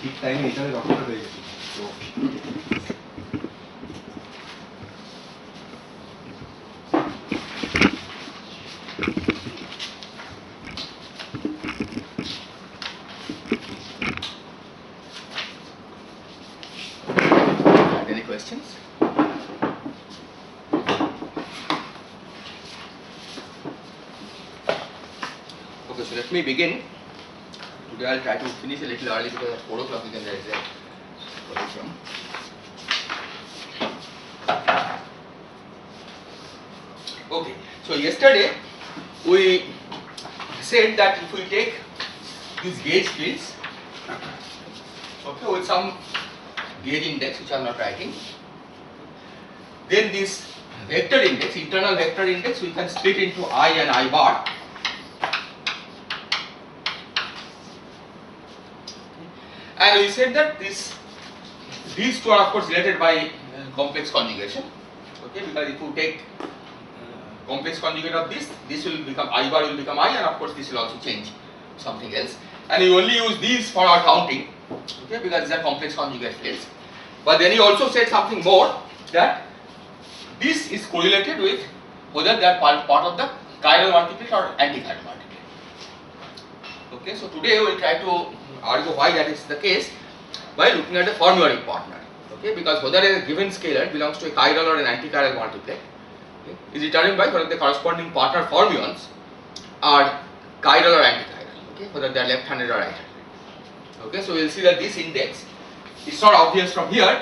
ঠিক টাইমে এটা রক্ত হয়ে গেছে। Any questions? Okay, so let me begin. Today I'll try to finish a little early because at 4 o'clock we can raise a question. Okay, so yesterday we said that if we take these gauge fields, okay, with some gauge index which I am not writing, then this vector index, internal vector index, we can split into I and I bar. And we said that these two are of course related by complex conjugation. Okay, because if you take complex conjugate of this will become I bar will become I, and of course this will also change something else. And you only use these for our counting, okay, because these are complex conjugate fields. But then he also said something more, that this is correlated with whether they are part of the chiral multiplet or anti-chiral multiplet. Okay, so today we will try to argue why that is the case by looking at the formularic partner. Okay, because whether a given scalar belongs to a chiral or an anti-chiral multiplet, okay, is determined by whether the corresponding partner fermions are chiral or anti-chiral. Okay, whether they are left-handed or right-handed. Okay, so we will see that this index, it's not obvious from here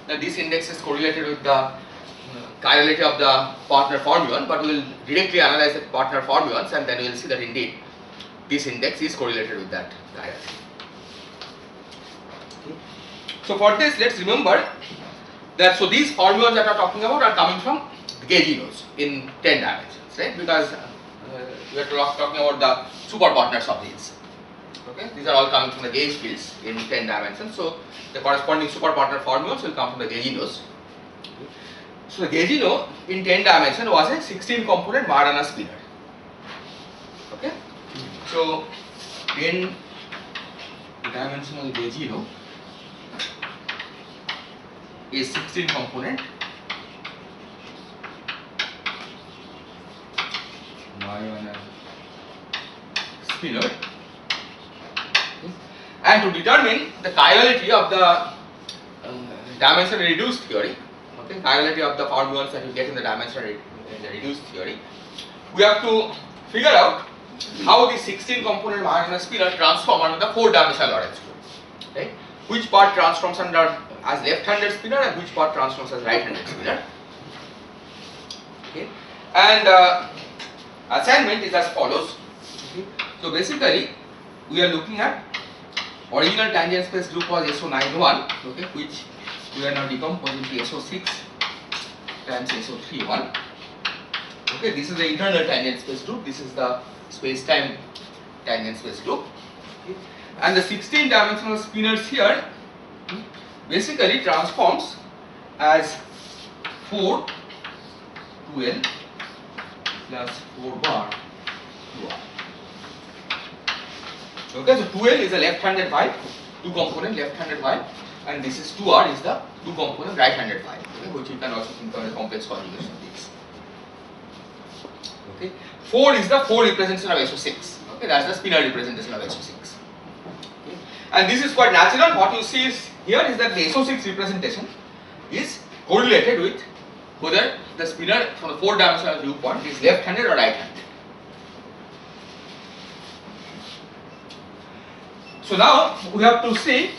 that this index is correlated with the chirality of the partner fermion, but we will directly analyze the partner fermions and then we will see that indeed this index is correlated with that chirality. Okay. So for this, let's remember that these fermions that we are talking about are coming from the gauginos in 10 dimensions, right? Because we are talking about the super partners of these. Okay, these are all coming from the gauge fields in 10 dimensions. So the corresponding super partner fermions will come from the gauginos. Okay. So the gaugino in 10 dimension was a 16 component Majorana spinor. Okay, so 10 dimensional gaugino is 16 component Majorana spinor. And to determine the chirality of the dimension reduced theory, okay, chirality of the fermions that you get in the dimension in the reduced theory, we have to figure out how the 16 component Majorana spinor transform under the 4-dimensional Lorentz group. Right? Which part transforms under as left-handed spinor and which part transforms as right-handed spinor. Okay, and assignment is as follows. Okay. So basically, we are looking at original tangent space group was SO91, okay, which we are now decomposing to SO6 times SO31. Okay, this is the internal tangent space group. This is the space-time tangent space group. Okay. And the 16-dimensional spinors here basically transforms as 4 2L plus 4 bar 2R. Okay, so 2L is a left-handed vibe, 2 component left-handed vibe, and this is 2R is the 2 component right-handed vibe, okay, which you can also think of as complex conjugation of these. Okay, 4 is the 4 representation of SO6. Okay, that's the spinor representation of SO6. Okay, and this is quite natural. What you see is here is that the SO6 representation is correlated with whether the spinor from the 4-dimensional viewpoint is left-handed or right-handed. So now we have to see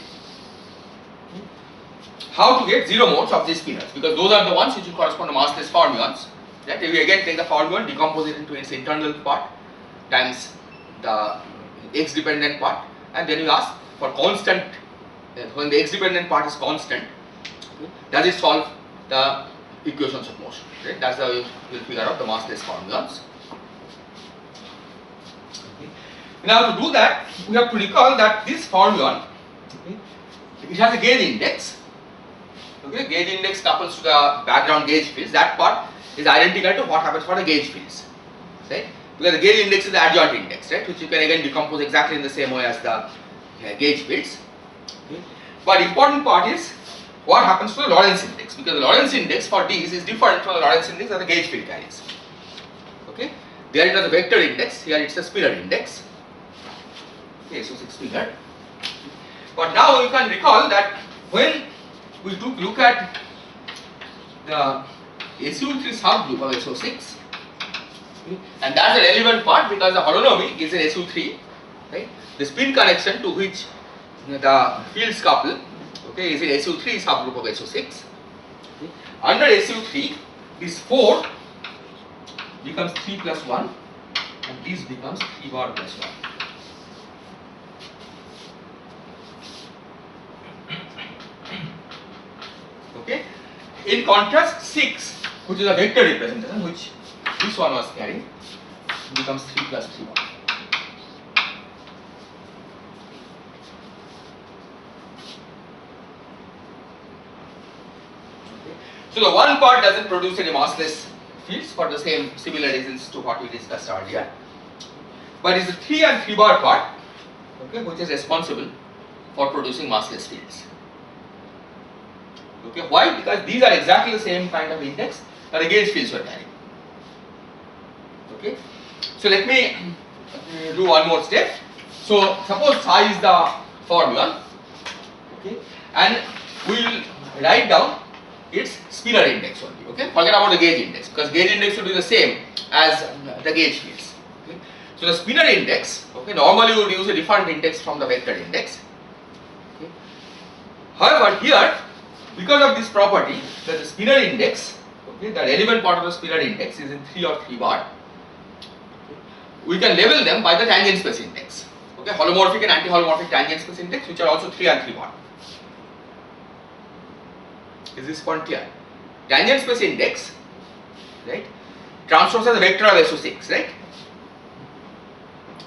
how to get zero modes of these spinors, because those are the ones which will correspond to massless fermions. Right? If we again take the fermion, decompose it into its internal part times the x-dependent part, and then you ask for constant, when the x-dependent part is constant, does it solve the equations of motion? Right? That's how we will figure out the massless fermions. Now to do that, we have to recall that this fermion, okay, it has a gauge index. Okay, gauge index couples to the background gauge fields. That part is identical to what happens for the gauge fields. Right? because the gauge index is the adjoint index, right, which you can again decompose exactly in the same way as the gauge fields. Okay. But important part is what happens to the Lorentz index, because the Lorentz index for these is different from the Lorentz index that the gauge field carries. Okay, there it is a vector index, here it's a Spinor index. Okay, so 6 Spinor. But now you can recall that when we took look at the SU3 subgroup of SO6, and that's the relevant part because the holonomy is in SU3, right? The spin connection to which the fields couple, okay, is in SU3 subgroup of SO6. Okay. Under SU3, this 4 becomes 3 plus 1, and this becomes 3 bar plus 1. Okay. In contrast, 6, which is a vector representation, which this one was carrying, becomes 3 plus 3 bar. So the one part doesn't produce any massless fields for the same similar reasons to what we discussed earlier, but it's the 3 and 3 bar part, okay, which is responsible for producing massless fields. Okay, why? Because these are exactly the same kind of index that the gauge fields were carrying. Okay, so let me do one more step. So suppose psi is the formula, okay, and we will write down its Spinor index only. Okay, forget about the gauge index because gauge index should be the same as the gauge fields. Okay, so the Spinor index, okay, normally we would use a different index from the vector index. Okay. However, here because of this property that the Spinor index, okay, the relevant part of the Spinor index is in 3 or 3 bar, okay, we can label them by the tangent space index. Okay, holomorphic and anti-holomorphic tangent space index, which are also 3 and 3 bar. Is this point clear? Tangent space index, right, transforms as a vector of SO6, right?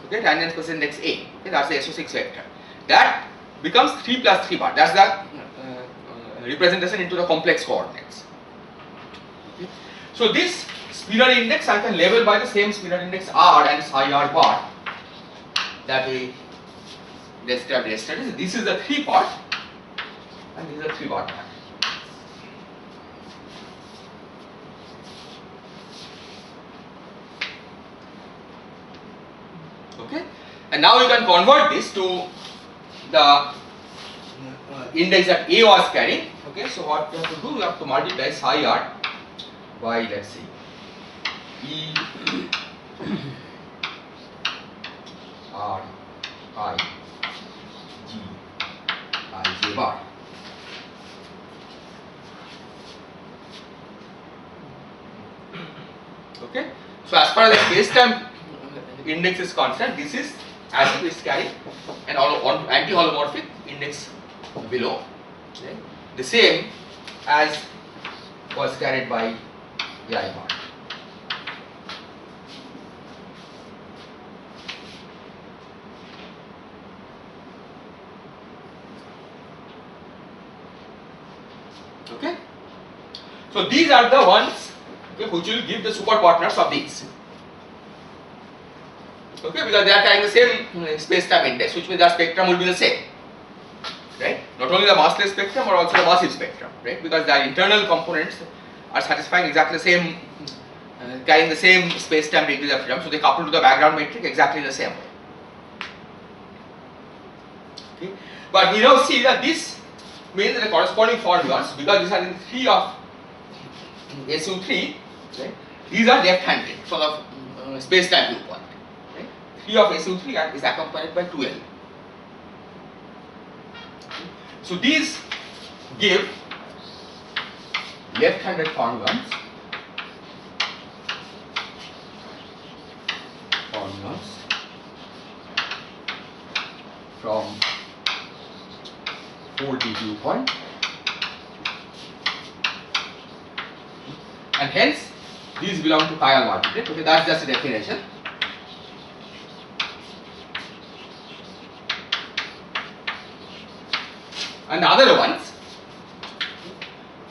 Okay, tangent space index A, okay, that's the SO6 vector. That becomes 3 plus 3 bar. That's the representation into the complex coordinates. Okay. So this Spinor index I can label by the same Spinor index R and psi R bar that we described yesterday. So this is the 3 part and this is the 3 bar part. Okay, and now you can convert this to the index that A was carrying. Okay, so what you have to do, you have to multiply psi R by, let's see, E R I G I J bar. Okay, so as far as the space-time index is concerned, this is as if it's carrying an anti-holomorphic index below, okay, the same as was carried by the I bar. Okay, so these are the ones, okay, which will give the superpartners of these. Okay, because they are carrying the same space-time index, which means their spectrum will be the same, right? Not only the massless spectrum, but also the massive spectrum, right? Because their internal components are satisfying exactly the same, carrying the same space-time degrees of freedom, so they couple to the background metric exactly the same way. Okay, but we now see that this means that the corresponding formulas, because these are in 3 of SU3, right? These are left-handed from the space-time viewpoint. 3 of SU3 is accompanied by 2L. So these give left-handed formulas from 4D viewpoint, and hence these belong to chiral multiplet. Okay, that's just a definition. And the other ones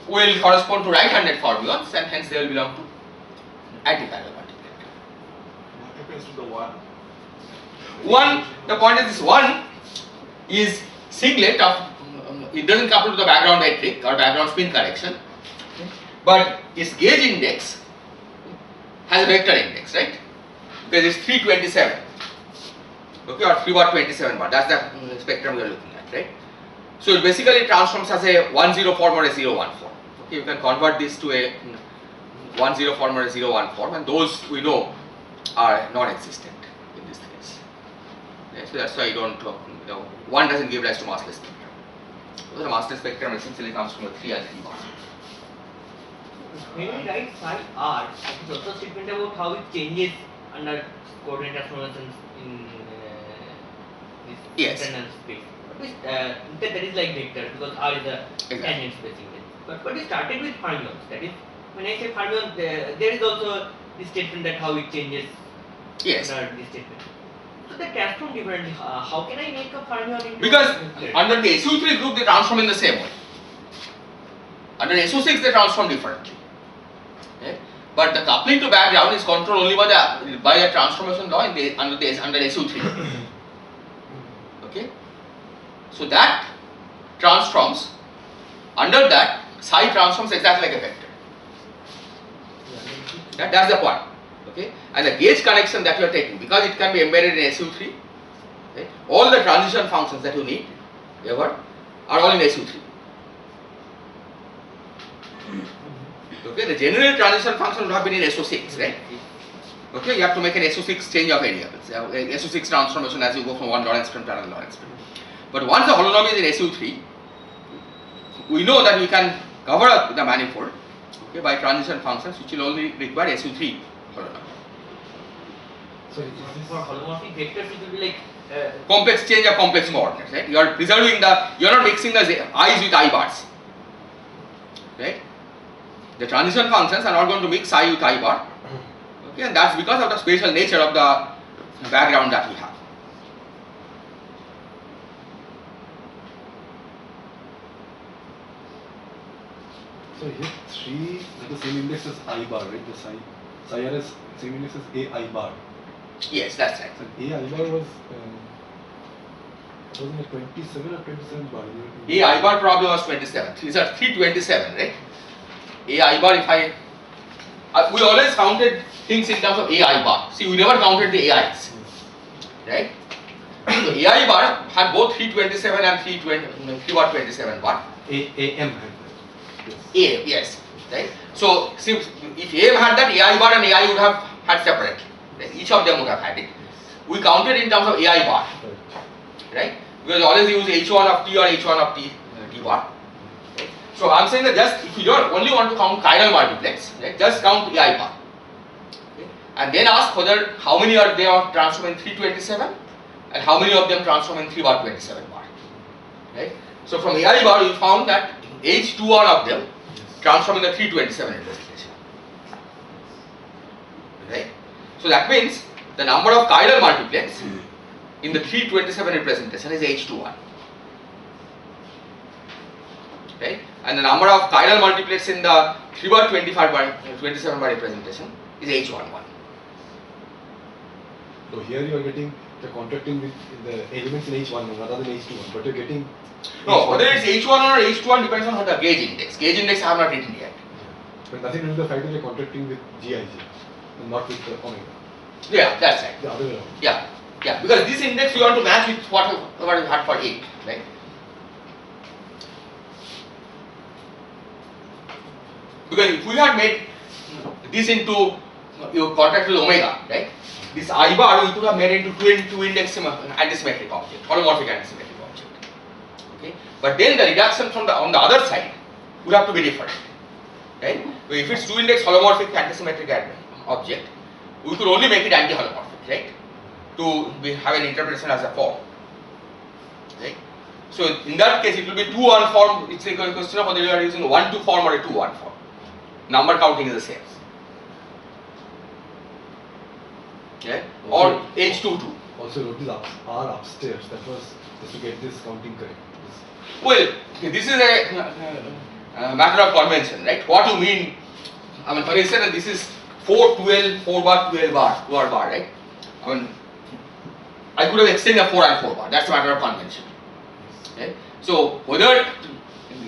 will correspond to right-handed formulas, and hence they will belong to anti-chiral multiplet. happens to the one? One, the point is this one is singlet of, it doesn't couple to the background metric or background spin correction, but its gauge index has a vector index, right? Because it's 327, okay, or 3 bar 27 bar, that's the spectrum we are looking at, right? So it basically transforms as a 10 form or a 014. Okay, you can convert this to a 10 form or a 014, and those we know are non-existent in this case. Okay, so that's why you don't, one doesn't give rise to massless spectrum. So the massless spectrum essentially comes from a 3 and 3 bars. When we write psi r, it is also a statement about how it changes under coordinate transformations in this Yes. internal space. That is like vector because r is a tangent space in it. But we started with fermions. That is, when I say fermion, there is also this statement that how it changes Yes. under this statement. So they transform differently. How can I make a fermion into Because vector? under the SU3 group they transform in the same way. Under SU6 they transform differently. Okay? But the coupling to background is controlled only by a transformation law under SU3. Okay? So that transforms, under that psi transforms exactly like a vector. That's the point. Okay? And the gauge connection that you are taking, because it can be embedded in SU3, okay? All the transition functions that you need ever are all in SU3. Okay, the general transition function would have been in SO6, right? Okay, you have to make an SO6 change of variables, SO6 transformation as you go from one Lorentz term to another Lorentz term. But once the holonomy is in SU3, we know that we can cover up the manifold, okay, by transition functions which will only require SU3 holonomy. So is this For holomorphic vectors, it will be like Complex change of complex coordinates, right? You are preserving you are not mixing the i's with I bars, right? The transition functions are not going to mix I with I bar, okay, and that's because of the spatial nature of the background that we have. so here 3 is the same index as I bar, right? The psi r is same index as A I bar. Yes, that's right. So A I bar was wasn't it 27 or 27 bar? A I bar probably was 27. These are 327, right? A I bar, if we always counted things in terms of A I bar. See, we never counted the AIs, right? So A I bar had both 327 and 327 bar. AM had that. AM, yes, right? So, if AM had that, AI bar and AI would have had separately. Right? Each of them would have had it. We counted in terms of AI bar, right? We will always use H1 of T or H1 of T bar. Right? So, I am saying that just if you don't only want to count chiral multiplex, right, just count AI bar. Okay? And then ask whether how many are they of transform in 327 and how many of them transform in 3 bar 27 bar. Right? So, from AI bar we found that H2R of them transform in the 327 representation. Right? So that means the number of chiral multiplex in the 327 representation is H21. Right? And the number of chiral multiplex in the 3 bar 27 bar representation is H11. So here you are getting the contracting with the elements in H1 rather than H21, but you're getting No, whether it's H1 or H21 depends on the gauge index. Gauge index I have not written yet. But nothing to do with the fact that you're contracting with GIG and not with the omega. Yeah, that's right. The other way around. Yeah, yeah. Because this index you want to match with whatever you had for 8, right? Because if we had made this into you contract with omega, right? This I bar we could have made into two index antisymmetric object, holomorphic antisymmetric object. Okay, but then the reduction from on the other side would have to be different, right? So if it's 2 index holomorphic antisymmetric object, we could only make it anti-holomorphic, right? To have an interpretation as a form, right? So in that case, it will be 2-1 form. It's a question of whether you are using a 1-2 form or a 2-1 form. Number counting is the same, okay? Or H22. Also wrote this R upstairs. That was just to get this counting correct. Well, this is a matter of convention, right? What you mean? I mean, for instance, this is 4 bar 12 bar, right? I mean, I could have extended a 4 and 4 bar. That's a matter of convention. Okay? So whether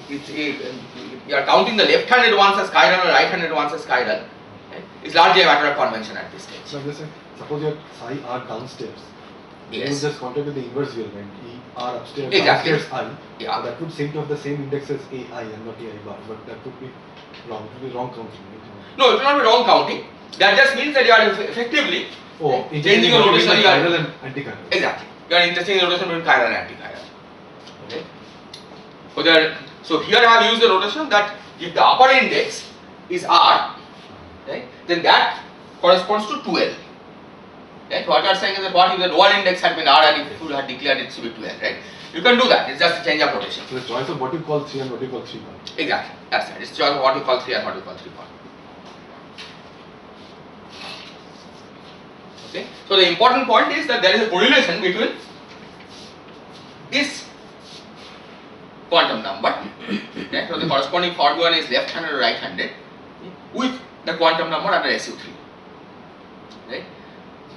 you are counting the left-handed ones as chiral or right-handed ones as chiral, okay, is largely a matter of convention at this stage. So I'm just saying, suppose your psi are downstairs. You Yes. would just contact with the inverse wheel when E are upstairs, Exactly. downstairs I. Yeah. That would seem to have the same index as AI and not AI bar, but that would be wrong. It would be wrong counting. Right? No, it will not be wrong counting. That just means that you are effectively Oh, changing your rotation. You are- chiral and anti-chiral. Exactly. You are interchanging the rotation between chiral and anti-chiral. Okay. So here I have used the notation that if the upper index is R, right, then that corresponds to 12. Right? What you are saying is that what if the lower index had been R and if you had declared it to be 12, right? You can do that. It's just a change of rotation. So the choice of what you call 3 and what you call 3 bar. Exactly. That's right. It's just what you call 3 and what you call 3 bar. Okay. So the important point is that there is a correlation between this quantum number, okay, so the corresponding formula is left-handed or right-handed, with the quantum number under SU3. Right?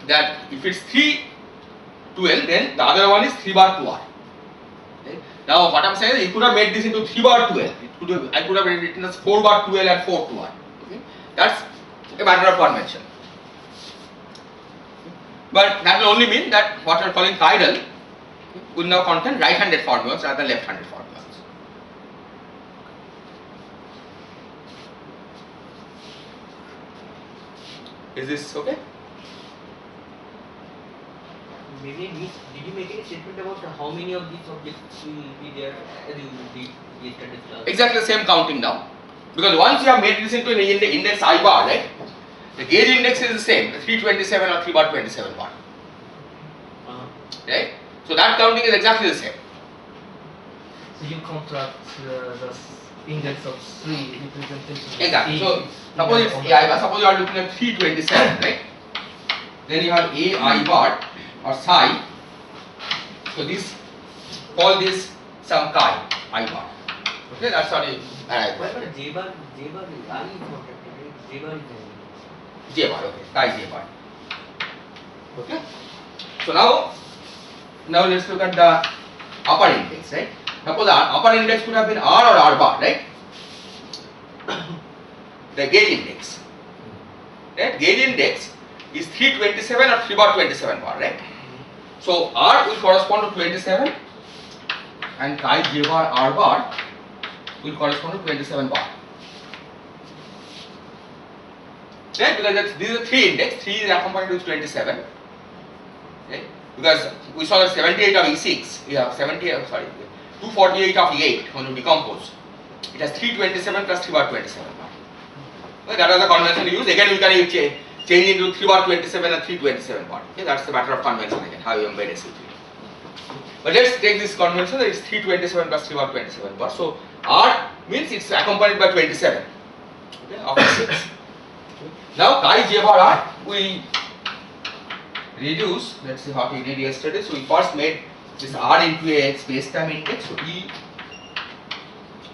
That if it's 312, then the other one is 3 bar 2R. Okay? Now what I am saying is you could have made this into 3 bar 12. I could have written as 4 bar 12 and 4 2R. Okay? That's a matter of convention. But that will only mean that what we are calling chiral will now contain right-handed formulas rather than left-handed formulas. Is this okay? Maybe did you make any statement about how many of these objects will be there as you did yesterday's class? Exactly the same counting now. Because once you have made this into an index I bar, right? The gauge index is the same, 327 or 3 bar 27 bar. Right? So that counting is exactly the same. So you contract the index of 3 representation. Exactly. So suppose it's AI, suppose you are looking at 327, right? Then you have AI bar or psi. So this, call this some chi I bar. Okay, that's what you arrive Why at. not J bar? J bar is I is contracted, right? J bar is J bar, okay, chi J bar. Okay. So now let's look at the upper index, right? Suppose the upper index could have been R or R bar, right? The gauge index, right? Gauge index is 327 or 3 bar 27 bar, right? So R will correspond to 27 and chi J bar R bar will correspond to 27 bar. Right? Because this is a 3 index, 3 is accompanied with 27. Right? Because we saw that 78 of E6, yeah, 248 of E8 when you decompose. It has 327 plus 3 bar 27 bar. Okay, that was the convention used. Again, we can change into 3 bar 27 and 327 bar. Okay, that's the matter of convention again, how you embed SU3. But let's take this convention that is 327 plus 3 bar 27 bar. So R means it's accompanied by 27. Okay, of E6. Now chi J bar R, we reduce, let's see what we did yesterday. So we first made this R into a space-time index, so E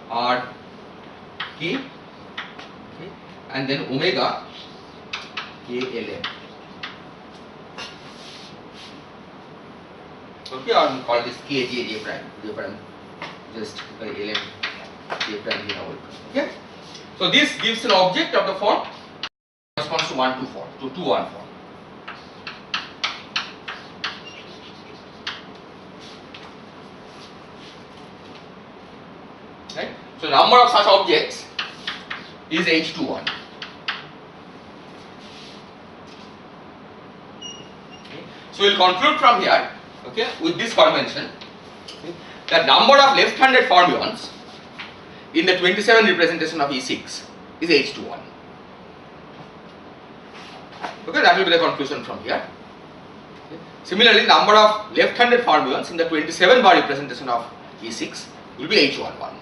R K, okay, and then omega K L M. Okay, or we call this K J prime, just L M J prime here. Okay, so this gives an object of the form corresponds to 124 to 214. Right? So number of such objects is H21. Okay. So we will conclude from here, okay, with this convention, okay, that number of left-handed fermions in the 27 representation of E6 is H21. Okay, that will be the conclusion from here. Okay. Similarly, number of left-handed fermions in the 27 bar representation of E6 will be H11.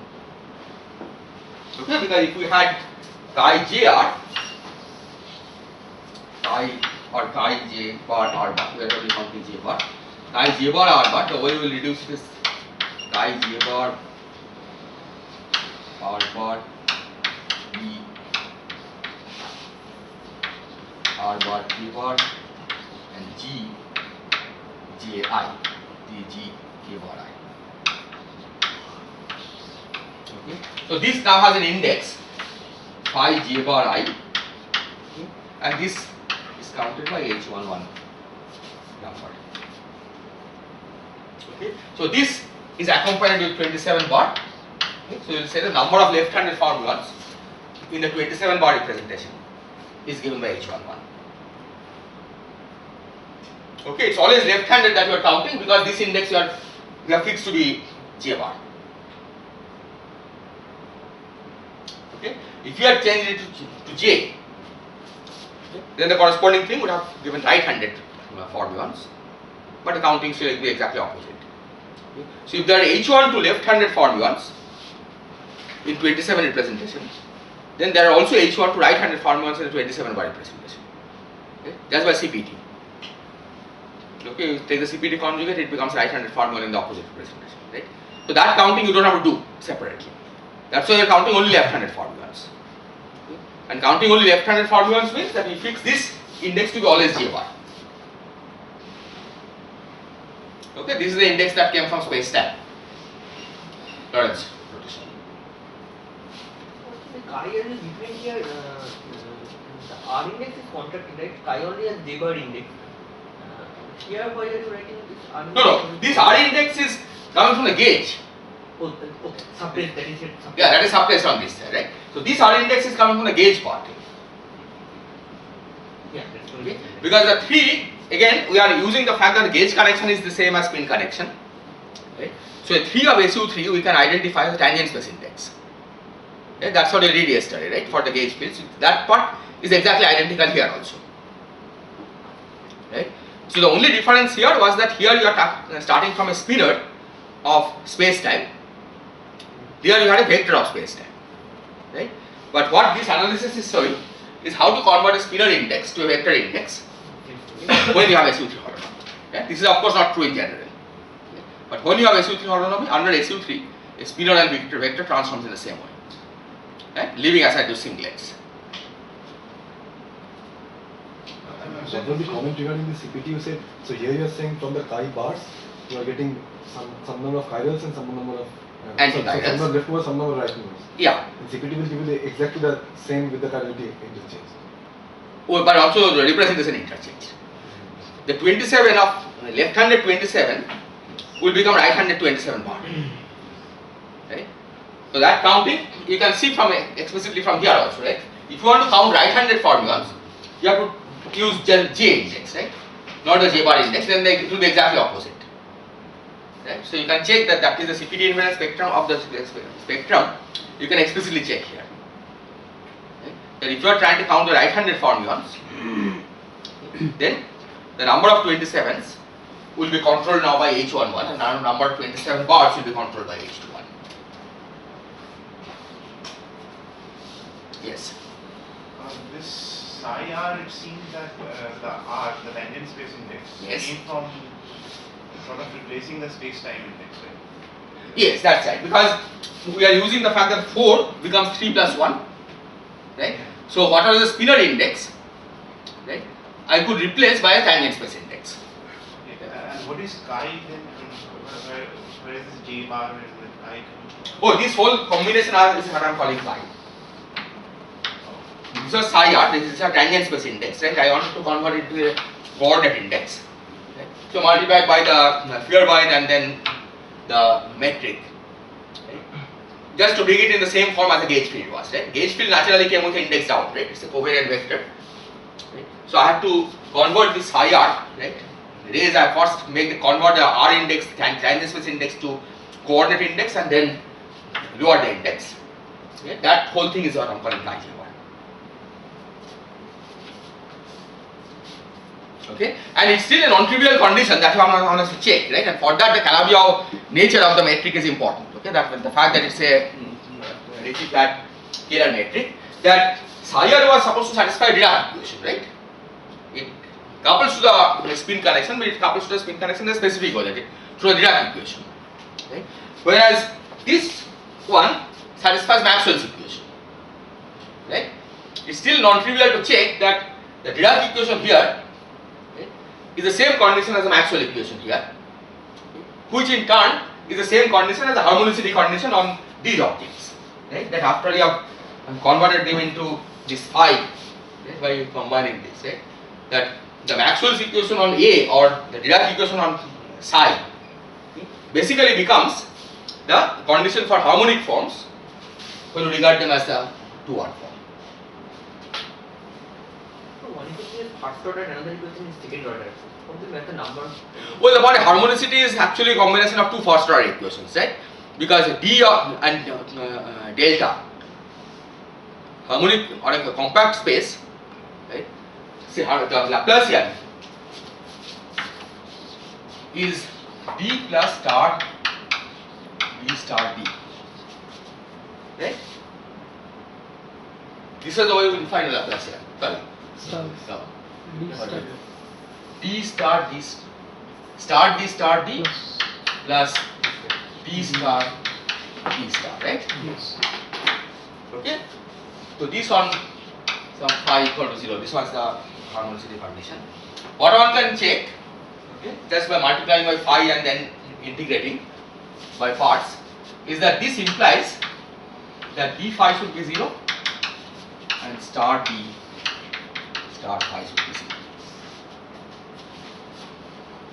Okay, because if we had chi JR, chi J bar R bar, we are already counting J bar, chi J bar R bar, the way we will reduce this chi J bar R bar E R bar T bar and G J I, the G K bar I. Okay. So this now has an index phi J bar I, okay, and this is counted by H11 number. Okay. So this is accompanied with 27 bar. Okay. So you will say the number of left-handed formulas in the 27 bar representation is given by H11. Okay, it's always left-handed that you are counting because this index you are fixed to be J bar. Okay, if you had changed it to J, okay, then the corresponding thing would have given right-handed formulas, but the counting should be exactly opposite. Okay. So if there are H1 to left-handed formulas in 27 representation, then there are also H1 to right-handed formulas in the 27 bar representation. Okay, that's by CPT. Okay, you take the CPT conjugate, it becomes right-handed formula in the opposite representation, right? So that counting you don't have to do separately. That's why you are counting only left-handed formulas. Okay? And counting only left-handed formulas means that we fix this index to be always J bar. Okay, this is the index that came from space-time. Lorentz rotation. The chi is different here. The R index is contracted, right? Chi only has J bar index. Here, why are you writing this R index? No, this R index is coming from the gauge. Oh, okay, subtract, that is it. Subtract. Yeah, that is subtracted on this side, right? So this R index is coming from the gauge part. Yeah, that's Okay? Because the 3, again, we are using the fact that the gauge connection is the same as spin connection. Right? So a 3 of SU3 we can identify as the tangent space index. Right? That's what we did yesterday, right? For the gauge fields. That part is exactly identical here also. Right? So the only difference here was that here you are starting from a spinor of space-time. Here you had a vector of space-time. Right? But what this analysis is showing is how to convert a spinor index to a vector index when you have SU3 holonomy. Okay? This is of course not true in general. Okay? But when you have SU3 holonomy, under SU3, a spinor and vector transforms in the same way. Okay? Leaving aside those singlets. What was the comment regarding the CPT you said? So here you are saying from the chi bars, you are getting some number of chirals and some number of Anti-chirals. some number of left movers, some number of right movers. Yeah. And CPT will give you exactly the same with the chirality interchange. Oh, but also the representation interchange. The 27 of left-handed 27 will become right-handed 27 bar. Right? So that counting you can see from explicitly from here also, right? If you want to count right-handed formulas, you have to use J index, right? Not the J bar index, then it will be exactly opposite. Right? So you can check that that is the CPT invariant spectrum of the spectrum. You can explicitly check here. Right? That if you are trying to count the right-handed formulas, then the number of 27s will be controlled now by H11 and the number of 27 bars will be controlled by H21. Yes. This psi r, it seems that the r, the tangent space index, Yes. came from sort of replacing the space-time index, right? Yes, that's right. Because we are using the fact that 4 becomes 3 plus 1, right? So whatever the spinor index, right, I could replace by a tangent space index. Okay. And what is chi then? Where is this j bar? Where is the chi? Oh, this whole combination is what I am calling chi. This was psi r, this is a tangent space index, right? I wanted to convert it to a coordinate index. Right? So multiplied by the Feuerbach and then the metric. Right? Just to bring it in the same form as the gauge field was, right? Gauge field naturally came with the index down, right? It's a covariant vector. Right? So I have to convert this psi r, right? Raise I first convert the r index, tangent space index to coordinate index and then lower the index. Okay? That whole thing is what I'm calling chi j bar. Okay, and it's still a non-trivial condition that one has to check, right? And for that, the Calabi-Yau nature of the metric is important. Okay, that the fact that it's a flat scalar metric, that psi r was supposed to satisfy Dirac equation, right? It couples to the spin connection, but it couples to the spin connection in a specific way, that through the Dirac equation, right? Whereas this one satisfies Maxwell's equation, right? It's still non-trivial to check that the Dirac equation here is the same condition as the Maxwell equation here, which in turn is the same condition as the harmonicity condition on these objects, right? That after you have converted them into this phi, right, by combining this, right? That the Maxwell's equation on A or the Dirac equation on psi basically becomes the condition for harmonic forms when you regard them as the 2-1 form. So one equation is first order and another equation is second order. How do you make the number? Well, the body harmonicity is actually a combination of two first order equations, right? Because D and delta harmonic or a compact space, right? See how the Laplacian is D plus star B star D, right? This is the way we will find the Laplacian. Sorry. No. D star D star D star D plus D star D star, right? Yes. Okay. So this one some phi equal to 0. This was the harmonicity condition. What one can check, okay, just by multiplying by phi and then integrating by parts, is that this implies that d phi should be 0 and star d star phi should be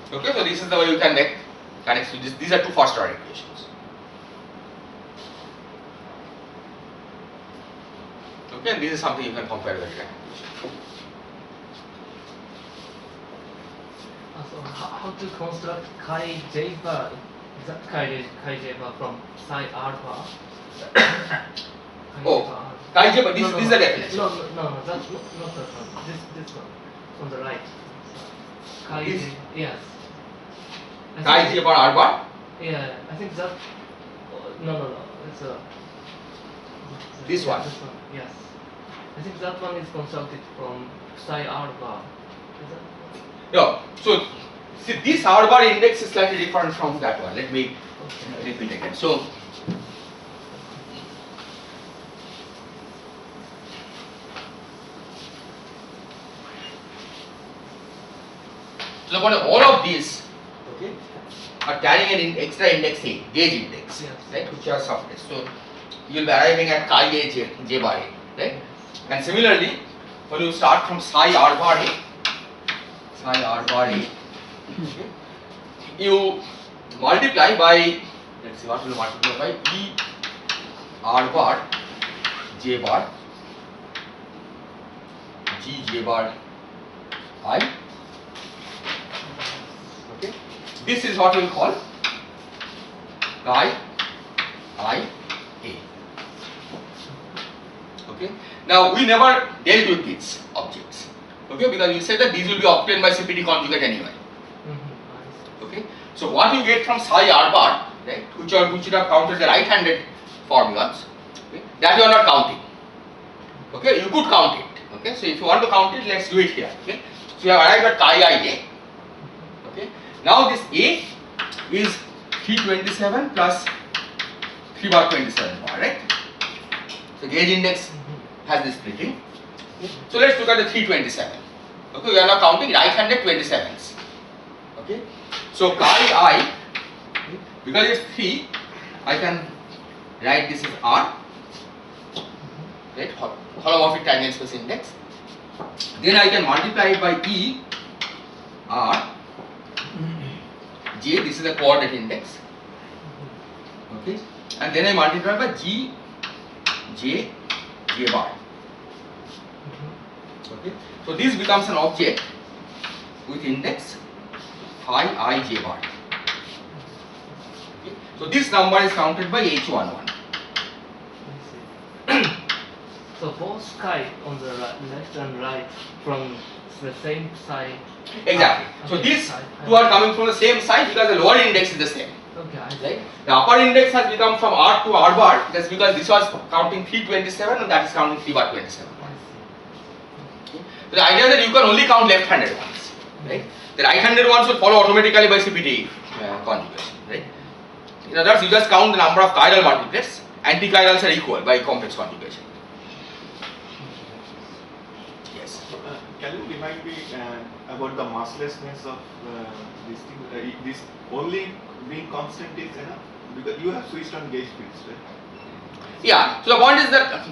0. Okay, so this is the way you can make connects to this. These are two first order equations. Okay, and this is something you can compare with the Dirac equation. So how to construct chi j bar? Is that chi j bar from psi alpha? Oh, chi j bar. This is the definition. No, that's not that one. This one on the right. Chi This? j, yes. I Chi think- j bar r bar. Yeah, I think that. No. It's a. This one? This one, yes. I think that one is constructed from psi r bar. Is that? No. So see, this r bar index is slightly different from that one. Let me Okay. repeat again. So upon all of these, okay, are carrying an extra index A, gauge index, Yes. right, which are softness. So you will be arriving at chi A j bar A, right? And similarly, when you start from psi r bar A, okay, you multiply by, let's see what will multiply by E r bar j bar G j bar I. Okay, this is what we will call chi I A. Okay, now we never dealt with these objects. Okay, because we said that these will be obtained by CPT conjugate anyway. Okay, so what you get from psi r bar, right, which you have counted the right-handed formulas, okay, that you are not counting. Okay, you could count it. Okay, so if you want to count it, let's do it here. Okay, so you have arrived at chi I j. Okay, now this A is 327 plus 3 bar 27 bar, right? So gauge index has this splitting. So let's look at the 327. Okay, we are now counting right-handed 27s. Okay, so chi I, because it's 3, I can write this as R, right? Holomorphic tangent space index. Then I can multiply it by E R J. This is the coordinate index. Okay, and then I multiply by G J J bar. Okay, so this becomes an object with index phi I j bar. Okay, so this number is counted by H11. So both chi on the left and right from the same side. Exactly. So Okay, these side. two are coming from the same side because the lower index is the same. Okay, I see. Right? The upper index has become from R to R bar. That's because this was counting 327 and that is counting 3 bar 27. I see. So the idea is that you can only count left-handed ones, right? The right-handed ones will follow automatically by CPT conjugation, right? In other words, you just count the number of chiral multiplets. Antichirals are equal by complex conjugation. Yes. Can you remind me about the masslessness of this thing. This only being constant is enough because you have switched on gauge fields, right? Yeah. So the point is that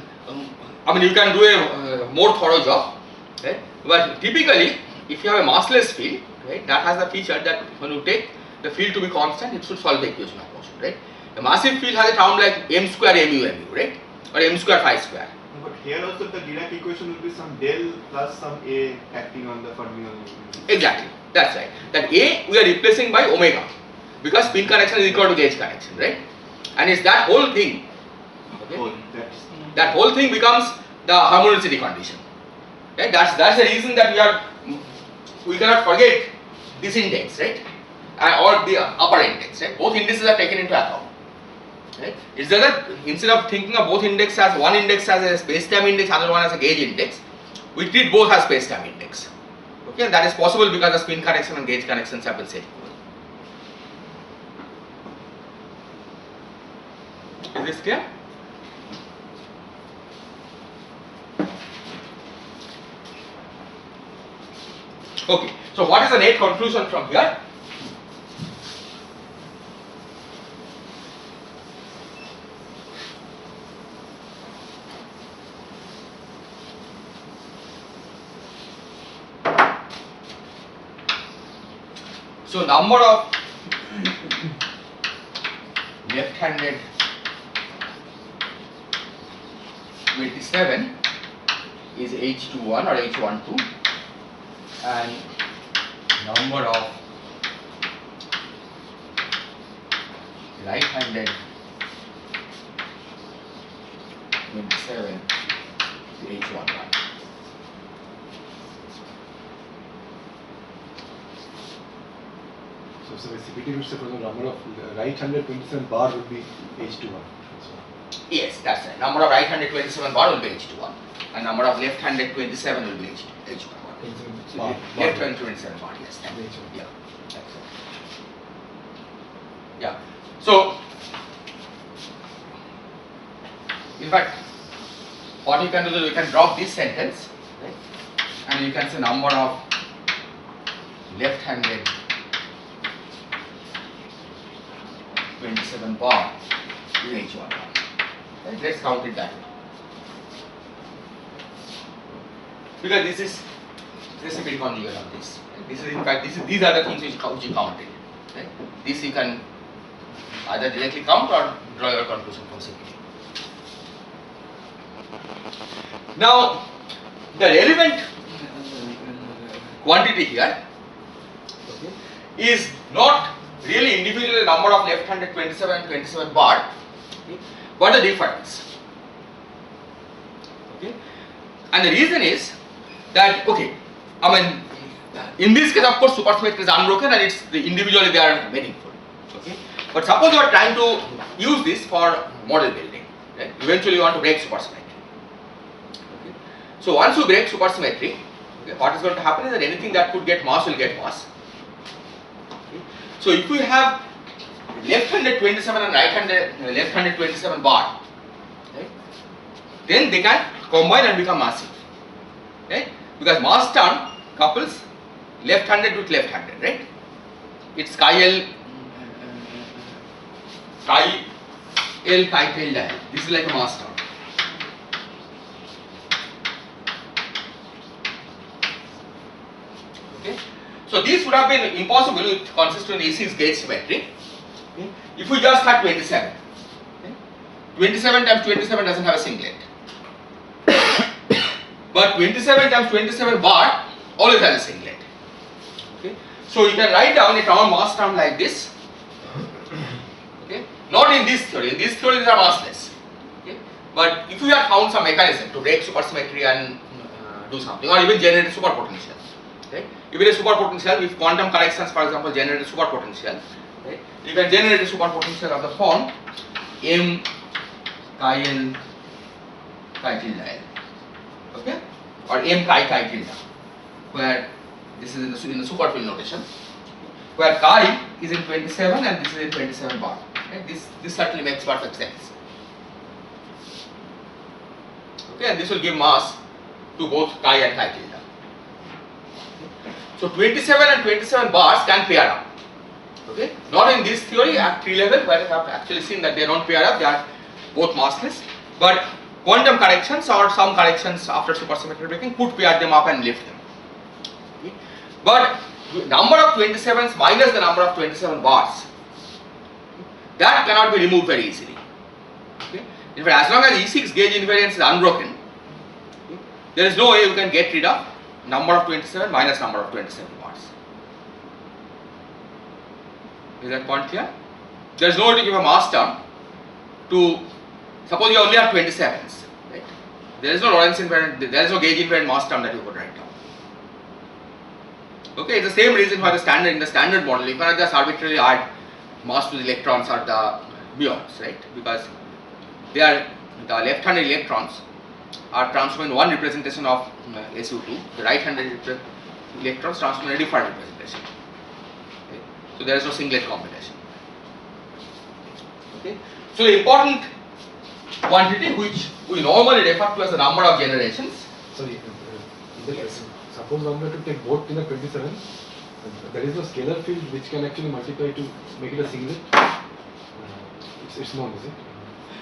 I mean you can do a more thorough job, right? But typically, if you have a massless field, right, that has the feature that when you take the field to be constant, it should solve the equation of motion, right? A massive field has a term like m square mu, right, or m square phi square. But here also the Dirac equation will be some del plus some a acting on the fermion. Exactly. That's right. That a we are replacing by omega because spin connection is equal to gauge connection, right? And it's that whole thing. Okay? Oh, that's That whole thing becomes the harmonicity condition. Right? That's the reason that we cannot forget this index, right? Or the upper index, right? Both indices are taken into account. Right? It's just that instead of thinking of both index as one index as a space-time index, other one as a gauge index, we treat both as space-time index. Okay, and that is possible because the spin connection and gauge connections have been set. Is this clear? Okay, so what is the net conclusion from here? So number of left-handed 27 is H21 or H12 and number of right-handed 27 is H11. So the CPT would say for the number of right-handed 27 bar would be H21. Yes, that's right. Number of right-handed 27 bar will be H21 and number of left-handed 27 will be H11. Bar. Left-handed 27 bar, yes. Thank you. H1. Yeah, that's right. Yeah. So, in fact, what you can do is you can drop this sentence, right? And you can say number of left-handed 27 bar is H1 bar. Right? Let's count it that way. Because this is reciprocal conjugate of this. Right? This is in fact these are the things which you counted. Right? This you can either directly count or draw your conclusion from CPT. Now the relevant quantity here, okay, is not really individual number of left-handed 27 and 27 bar, okay, but the difference. Okay, and the reason is that, okay, I mean, in this case, of course, supersymmetry is unbroken and it's individually they are meaningful. Okay, but suppose you are trying to use this for model building. Right? Eventually, you want to break supersymmetry. Okay, so once you break supersymmetry, okay, what is going to happen is that anything that could get mass will get mass. Okay. So if we have left-handed 27 and right-handed left-handed 27 bar, right, then they can combine and become massive. Right? Because mass term couples left-handed with left-handed, right? It's chi L chi tail dial. This is like a mass term. Okay. So this would have been impossible with consistent AC's gauge symmetry. Okay. If we just had 27. Okay. 27 times 27 doesn't have a singlet. But 27 times 27 bar always has a singlet. Okay. So you can write down a term mass term like this. Okay. Not in this theory. In this theory, these are massless. Okay. But if you had found some mechanism to break supersymmetry and do something, or even generate superpotential. Okay. Even a superpotential, if quantum corrections, for example, generate a superpotential, okay, you can generate a superpotential of the form M chi L chi tilde L. Okay, or M chi tilde, where this is in the superfield notation, where chi is in 27 and this is in 27 bar. Okay? This certainly makes perfect sense. Okay, and this will give mass to both chi and chi tilde. So 27 and 27 bars can pair up. Okay, not in this theory at tree level where I have actually seen that they don't pair up, they are both massless. But quantum corrections or some corrections after supersymmetric breaking could pair them up and lift them. Okay. But number of 27s minus the number of 27 bars, that cannot be removed very easily. Okay. In fact, as long as E6 gauge invariance is unbroken, okay, there is no way you can get rid of number of 27 minus number of 27 bars. Is that point clear? There is no way to give a mass term to, suppose you only have 27s, right? There is no Lorentz invariant, there is no gauge invariant mass term that you could write down. Okay, it's the same reason why in the standard model, you cannot just arbitrarily add mass to the electrons or the muons, right? Because they are, the left-handed electrons are transformed in one representation of SU2, the right-handed electrons transformed in a different representation. Okay? So there is no singlet combination. Okay? So the important quantity which we normally refer to as the number of generations. Sorry, suppose one were to take both in the 27, there is no scalar field which can actually multiply to make it a singlet. It's known, is it?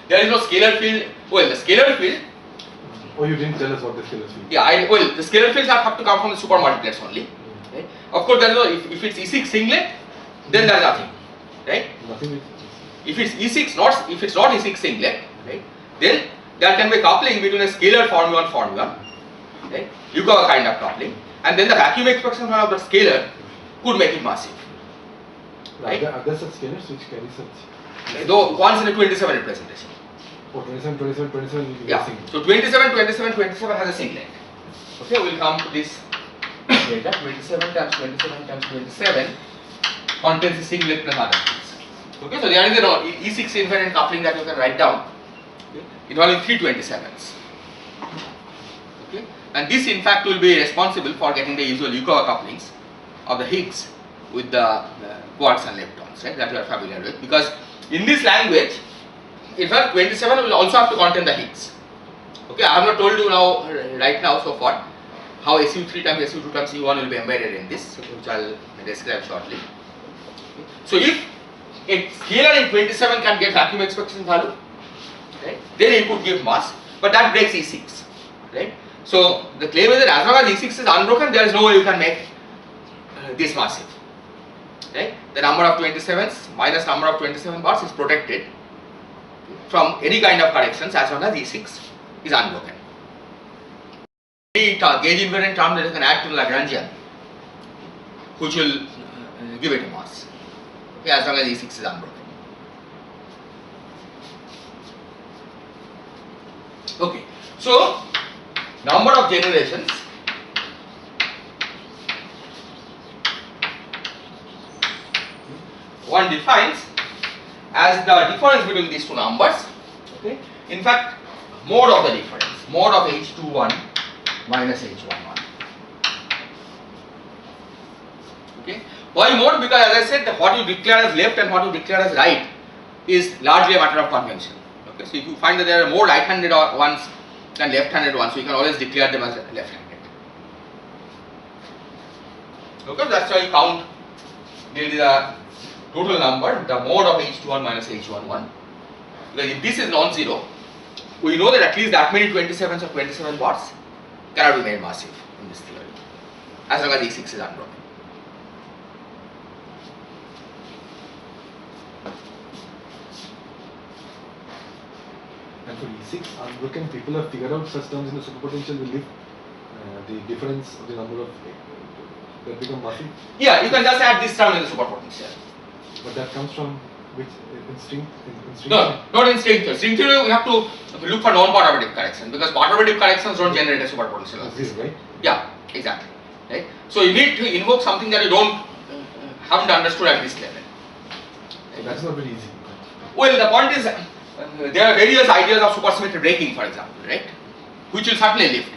There is no scalar field. Well, the scalar field. Oh, you didn't tell us what the scalar field is. Yeah, well, the scalar fields have to come from the super multiplets only. Right? Of course, there is no, if it's E6 singlet, then there is nothing, right? Nothing is. If it's E6 not, if it's not E6 singlet, right, then there can be coupling between a scalar fermion, right, Yukawa kind of coupling, and then the vacuum expression of the scalar could make it massive. Right? Are there such scalars which carry such? Though once in a 27 representation. Oh, 27, 27, 27 will be Yeah. singlet. So 27, 27, 27 has a singlet. Okay, we'll come to this data. 27 times 27 times 27 contains the singlet plus other things. Okay, so there is an E6 invariant coupling that you can write down, okay, involving 3 27s. Okay, and this in fact will be responsible for getting the usual Yukawa couplings of the Higgs with the quarks and leptons, right, that you are familiar with, because in this language, in fact 27 will also have to contain the Higgs. Okay, I have not told you now, right now so far, how SU3 times SU2 times U1 will be embedded in this, which I will describe shortly. Okay. So if a scalar in 27 can get vacuum expectation value, right, then you could give mass, but that breaks E6, right. So the claim is that as long as E6 is unbroken, there is no way you can make this massive, right. The number of 27s minus number of 27 bars is protected from any kind of corrections as long as E6 is unbroken. Any gauge invariant term that you can add to the Lagrangian, which will give it a mass, okay, as long as E6 is unbroken. Okay, so number of generations one defines as the difference between these two numbers. Okay, in fact, mode of the difference, mode of H21 minus H11. Okay, why mode? Because as I said, that what you declare as left and what you declare as right is largely a matter of convention. Okay, so if you find that there are more right-handed ones than left-handed ones, so you can always declare them as left-handed. Okay, that's why you count the total number, the mode of H21 minus H11. Because if this is non-zero, we know that at least that many 27s or 27 bars cannot be made massive in this theory, as long as E6 is unbroken. And for E6 unbroken, people have figured out such terms in the superpotential will lift the difference of the number of that become massive. Yeah, you can just add this term in the superpotential. But that comes from which in string? In string No, not in string theory. String theory, we have to look for non-perturbative correction because perturbative corrections don't generate a superpotential. Zero, right? Yeah, exactly. Right. So you need to invoke something that you haven't understood at this level. So that's not very easy. Well, the point is, there are various ideas of supersymmetry breaking, for example, right, which will certainly lift it.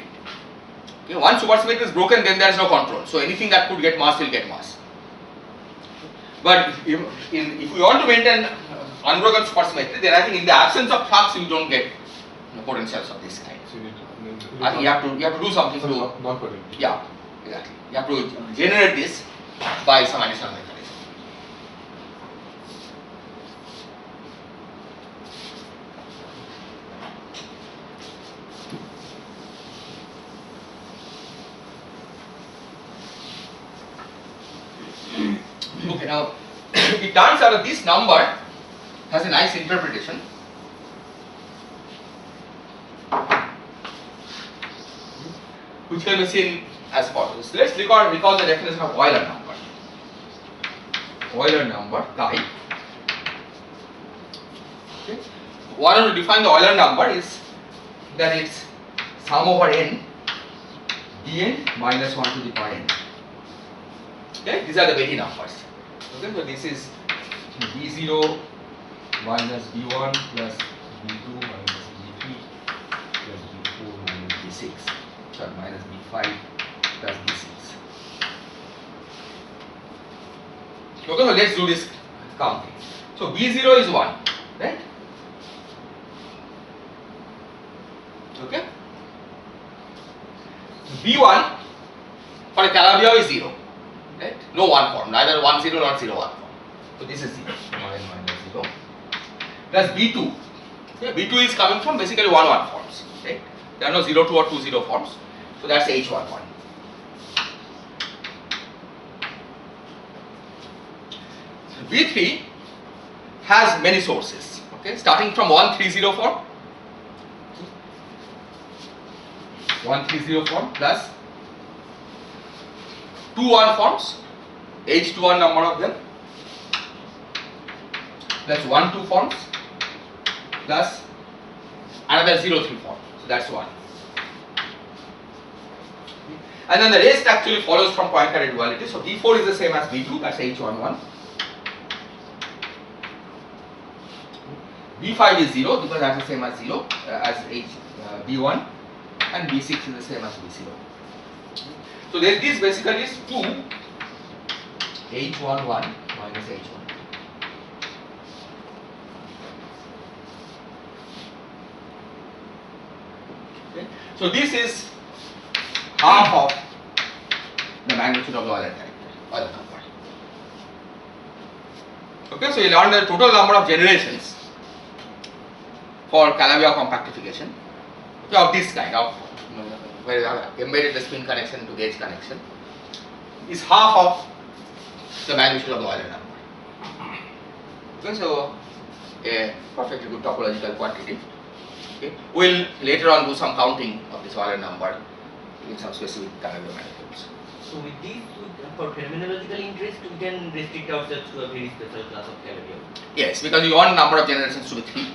Okay, once supersymmetry is broken, then there is no control. So anything that could get mass will get mass. But if we want to maintain unbroken supersymmetry, then I think in the absence of flux, you don't get potentials of this kind. So you need I think you have to do something some to, non-perturbative. yeah, Exactly. You have to generate this by some additional mechanism. Okay, now it turns out that this number has a nice interpretation. Which can be seen as follows. Let's recall the definition of Euler number. Euler number chi. Okay. What I want to define the Euler number is that it's sum over n dn minus 1 to the power n. Okay, these are the Betti numbers. Okay, so this is b0 minus b1 plus b2 minus b3 plus b4 minus b6. Sorry, minus b5 plus b6. Okay, so let's do this counting. So b0 is 1, right? Okay. b1 for a Calabi-Yau is 0, right? No 1 form, neither 1 0 nor 0 1 form. So this is 0, minus 0. Plus b2. Okay, b2 is coming from basically 1 1 forms, right? There are no 0 2 or 2 0 forms. So that's h11. B3 has many sources, okay, starting from 130 form, 130 form plus 2 1 forms, h21 number of them, plus 1 2 forms, plus another 03 form. So that's 1. And then the rest actually follows from Poincare duality. So B4 is the same as B2, that's H11. B5 is 0 because that's the same as 0 as B1, and B6 is the same as B0. So this basically is 2 H11 minus H1. Okay. So this is half of the magnitude of the Euler number. Okay, so you learn the total number of generations for Calabi-Yau compactification, okay, of this kind of where you have embedded the spin connection into gauge connection is half of the magnitude of the Euler number. Okay, so a perfectly good topological quantity. Okay, we'll later on do some counting of this Euler number in some specific Calabi-Yau manifolds. So with this, for phenomenological interest, we can restrict ourselves to a very special class of Calabi-Yau. Yes, because you want number of generations to be 3,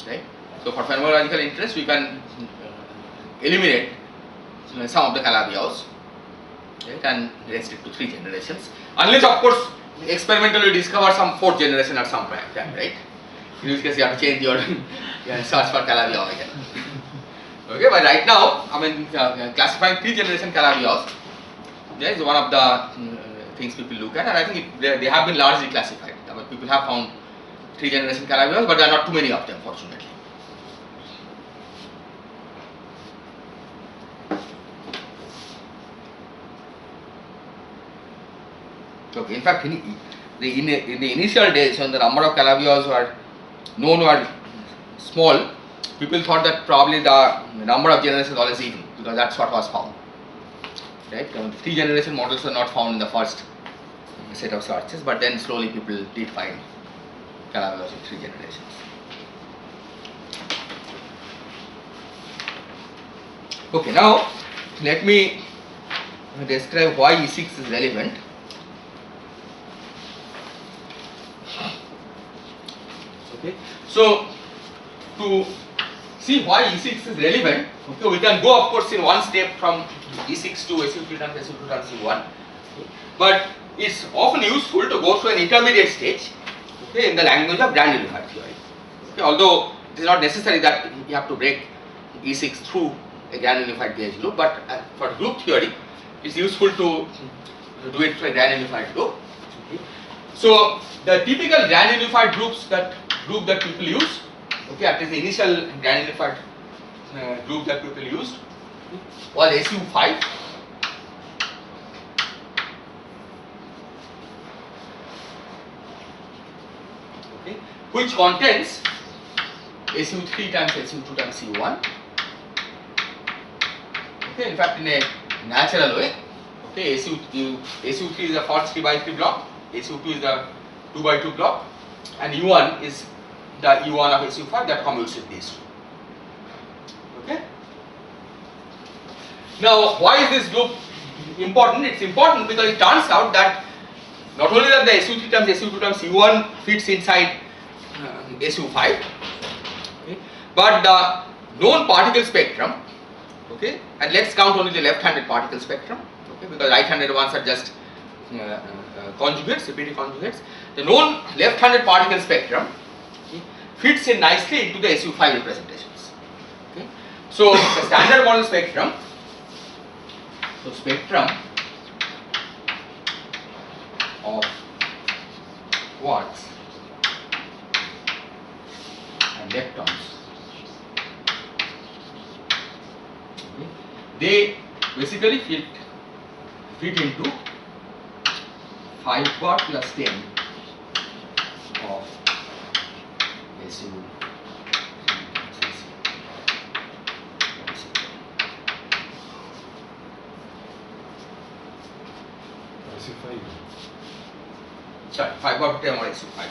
right? So for phenomenological interest, we can eliminate some of the Calabi-Yaus, right, and restrict to 3 generations, unless of course experimentally discover some 4th generation at some point, right? In which case you have to change your search for Calabi-Yau again. Okay, but right now, I mean, classifying 3 generation Calabi-Yaus, is one of the things people look at, and I think they have been largely classified. I mean, people have found 3 generation Calabi-Yaus, but there are not too many of them, fortunately. Okay, in fact, in the initial days when the number of Calabi-Yaus were known were small, people thought that probably the number of generations is always even, because that's what was found. Right? 3 generation models were not found in the first set of searches, but then slowly people did find Calabi-Yaus in 3 generations. Okay, now let me describe why E6 is relevant. Okay, so to see why E6 is relevant, okay, we can go of course in one step from E6 to SU2 C1, but it's often useful to go through an intermediate stage, okay, in the language of grand unified theory. Okay, although it is not necessary that you have to break E6 through a grand unified gauge loop, but for group theory, it's useful to do it through a grand unified loop. Okay. So the typical grand unified group that people use, okay, at least the initial grand unified group that people used was SU5, okay, which contains SU3 times SU2 times U1. Okay, in fact, in a natural way, okay, SU3 is the first 3 by 3 block, SU2 is the 2 by 2 block, and U1 is the U1 of SU5 that commutes with these two. Okay. Now, why is this group important? It's important because it turns out that not only that the SU3 times SU2 times U1 fits inside SU5, okay, but the known particle spectrum, okay, and let's count only the left-handed particle spectrum, okay, because right-handed ones are just conjugates, repeating conjugates. The known left-handed particle spectrum, okay, fits in nicely into the SU5 representations. Okay. So the standard model spectrum, so spectrum of quarks and leptons, okay, they basically fit into 5 bar plus 10 of SU. SU5. Sorry, 5 bar 10 or SU5.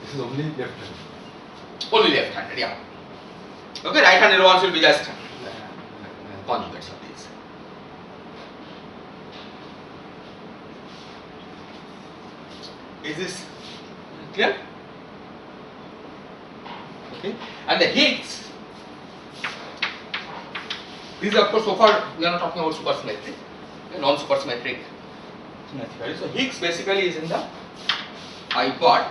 This is only left-handed. Only left-handed, yeah. Okay, right-handed ones will be just conjugates of these. Is this clear? Okay, and the Higgs. These are, of course, so far we are not talking about supersymmetric, non-supersymmetric. So Higgs basically is in the I part.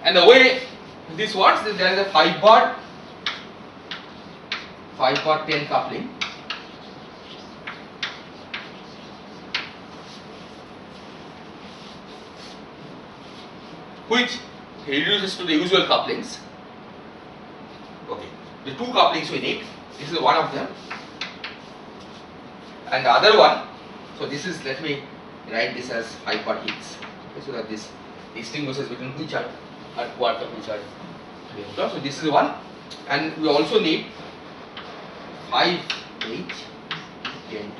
And the way this works is there is a 5 bar 10 coupling, which reduces to the usual couplings. Okay, the 2 couplings we need. This is one of them, and the other one. So this is, let me write this as 5 bar Higgs, okay, so that this distinguishes between which are quark of which are leptons. So this is one, and we also need 5H 10 10.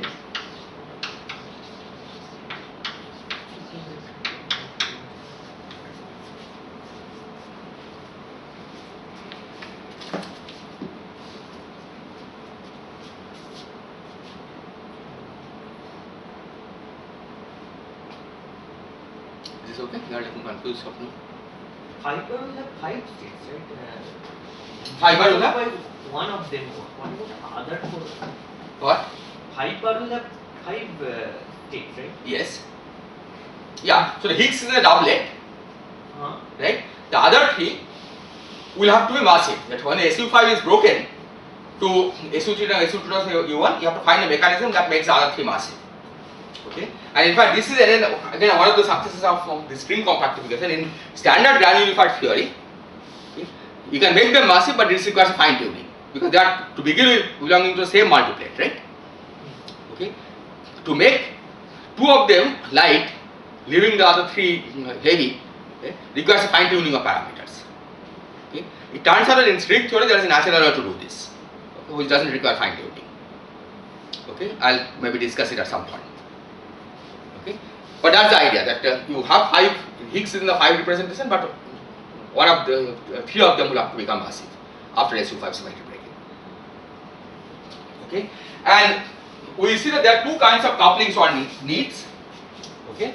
Is this okay? You are looking confused, Swapna? Fiber will have 5 states, right? Fiber will have? One of them. What about the other 4? What? Fiber will have 5 states, right? Yes. Yeah. So the Higgs is a doublet, right? The other 3 will have to be massive. That when SU5 is broken to SU3 and SU2 plus U1, you have to find a mechanism that makes the other 3 massive. Okay. And in fact, this is again one of the successes of the string compactification in standard granulified theory. Okay. You can make them massive, but this requires fine tuning because they are to begin with belonging to the same multiplet, right? Okay. To make 2 of them light, leaving the other 3 heavy, okay, requires a fine tuning of parameters. Okay. It turns out that in string theory there is a natural way to do this, okay, which doesn't require fine tuning. Okay. I'll maybe discuss it at some point. Okay. But that's the idea that you have 5 Higgs in the 5 representation, but one of the 3 of them will have to become massive after SU5 symmetry breaking. Okay. And we see that there are 2 kinds of couplings one needs. Okay.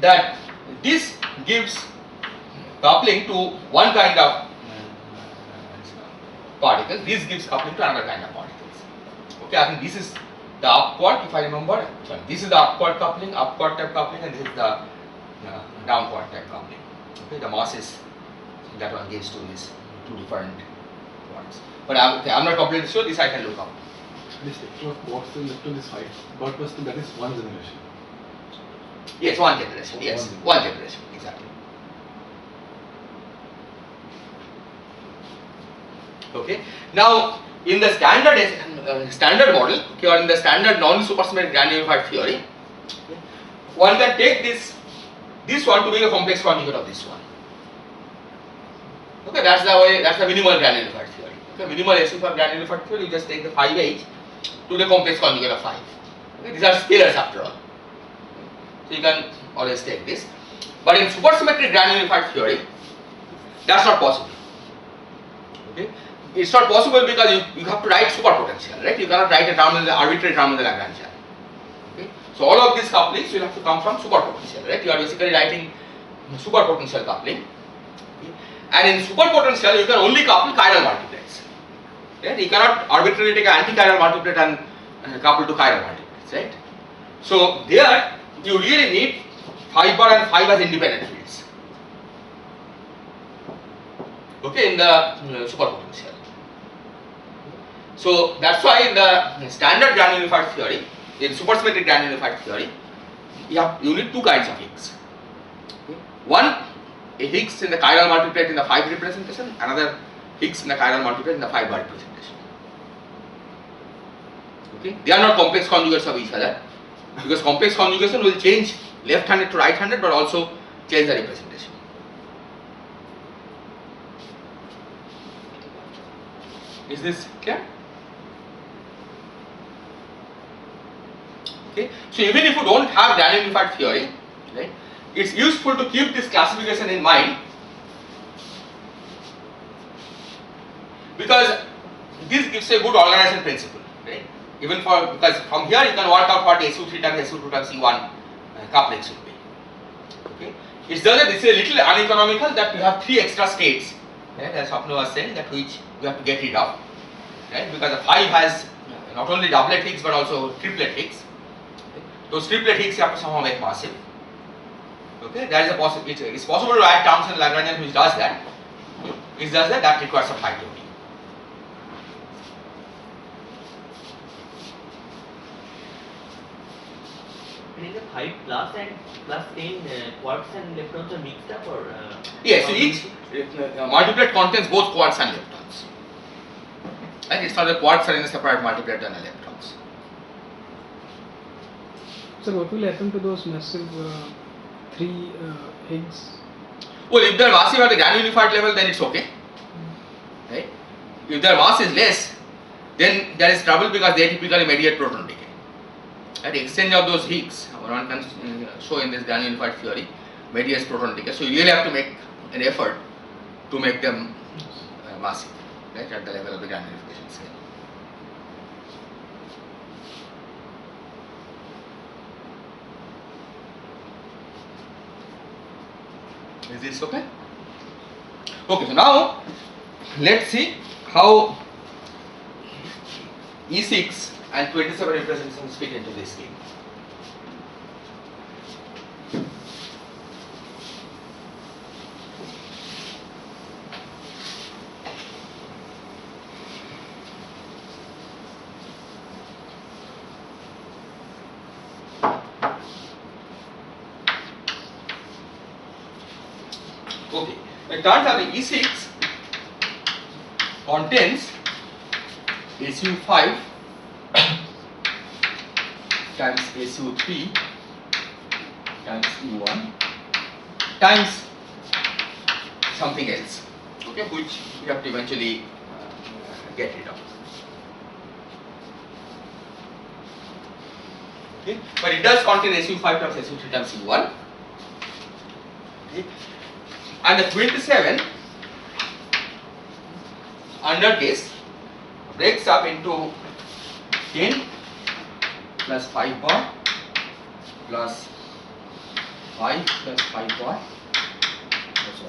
That this gives coupling to one kind of particle, this gives coupling to another kind of particles. Okay, I think this is the upward, if I remember, sorry, this is the upward type coupling, and this is the downward type coupling. Okay, the masses that one gives to these 2 different ones. But I'm not completely sure, this I can look up. This spectrum of quarks and lepton is 5 bar plus 10, that is one generation. Yes, one generation, yes, one generation, exactly. Okay, now in the standard model, okay, or in the standard non-supersymmetric granular unified theory, one can take this one to be a complex conjugate of this one. Okay, that's the way. That's the minimal granular unified theory. Okay, minimal SU5 granular unified theory. You just take the 5H to the complex conjugate of 5. Okay, these are scalars after all. So you can always take this. But in supersymmetric granular unified theory, that's not possible. Okay, it's not possible because you have to write superpotential, right? You cannot write a term in the arbitrary term in the Lagrangian. Okay, so all of these couplings will have to come from superpotential, right? You are basically writing superpotential coupling. Okay? And in superpotential, you can only couple chiral multiplets. Right? You cannot arbitrarily take an anti-chiral multiplet and couple to chiral multiplets, right? So there, you really need 5 bar and 5 as independent fields. Okay, in the superpotential. So that's why in the standard granular unified theory, in supersymmetric granular unified theory, you need two kinds of Higgs. Okay. One, a Higgs in the chiral multiplet in the 5 representation, another Higgs in the chiral multiplet in the 5 bar representation. Okay, they are not complex conjugates of each other, because complex conjugation will change left-handed to right-handed, but also change the representation. Is this clear? Okay, so even if you don't have granular unified theory, right, it's useful to keep this classification in mind, because this gives a good organization principle, right? Even because from here you can work out what SU3 times SU2 times C1 coupling should be. Okay, it's just that this is a little uneconomical that we have 3 extra states, right, as Swapna was saying, that which we have to get rid of, right? Because the 5 has not only doublet Higgs but also triplet Higgs. Those triplet Higgs you have to somehow make massive. Okay, there is a possibility. It's possible to write terms in Lagrangian which does that. Which does that. That requires some high theory. And in the 5 plus and plus 10 quarks and leptons are mixed up, or? Yes, so each multiplet contains both quarks and leptons. And it's not the quarks are in a separate multiplet than the leptons. So what will happen to those massive 3 Higgs? Well, if their massive at the granular unified level, then it's okay. Right? If their mass is less, then there is trouble because they typically mediate proton decay. Right? Exchange of those Higgs, one can show in this granular unified theory, mediates proton decay. So you really have to make an effort to make them massive, right, at the level of the granular unification scale. Is this okay? Okay, so now let's see how E6 and 27 representations fit into this scheme. Okay, it turns out the E6 contains SU5 times SU3 times E1 times something else, okay, which we have to eventually get rid of. Okay, but it does contain SU5 times SU3 times E1. Okay. And the 27 under case breaks up into 10 plus 5 bar plus 5 plus 5 bar plus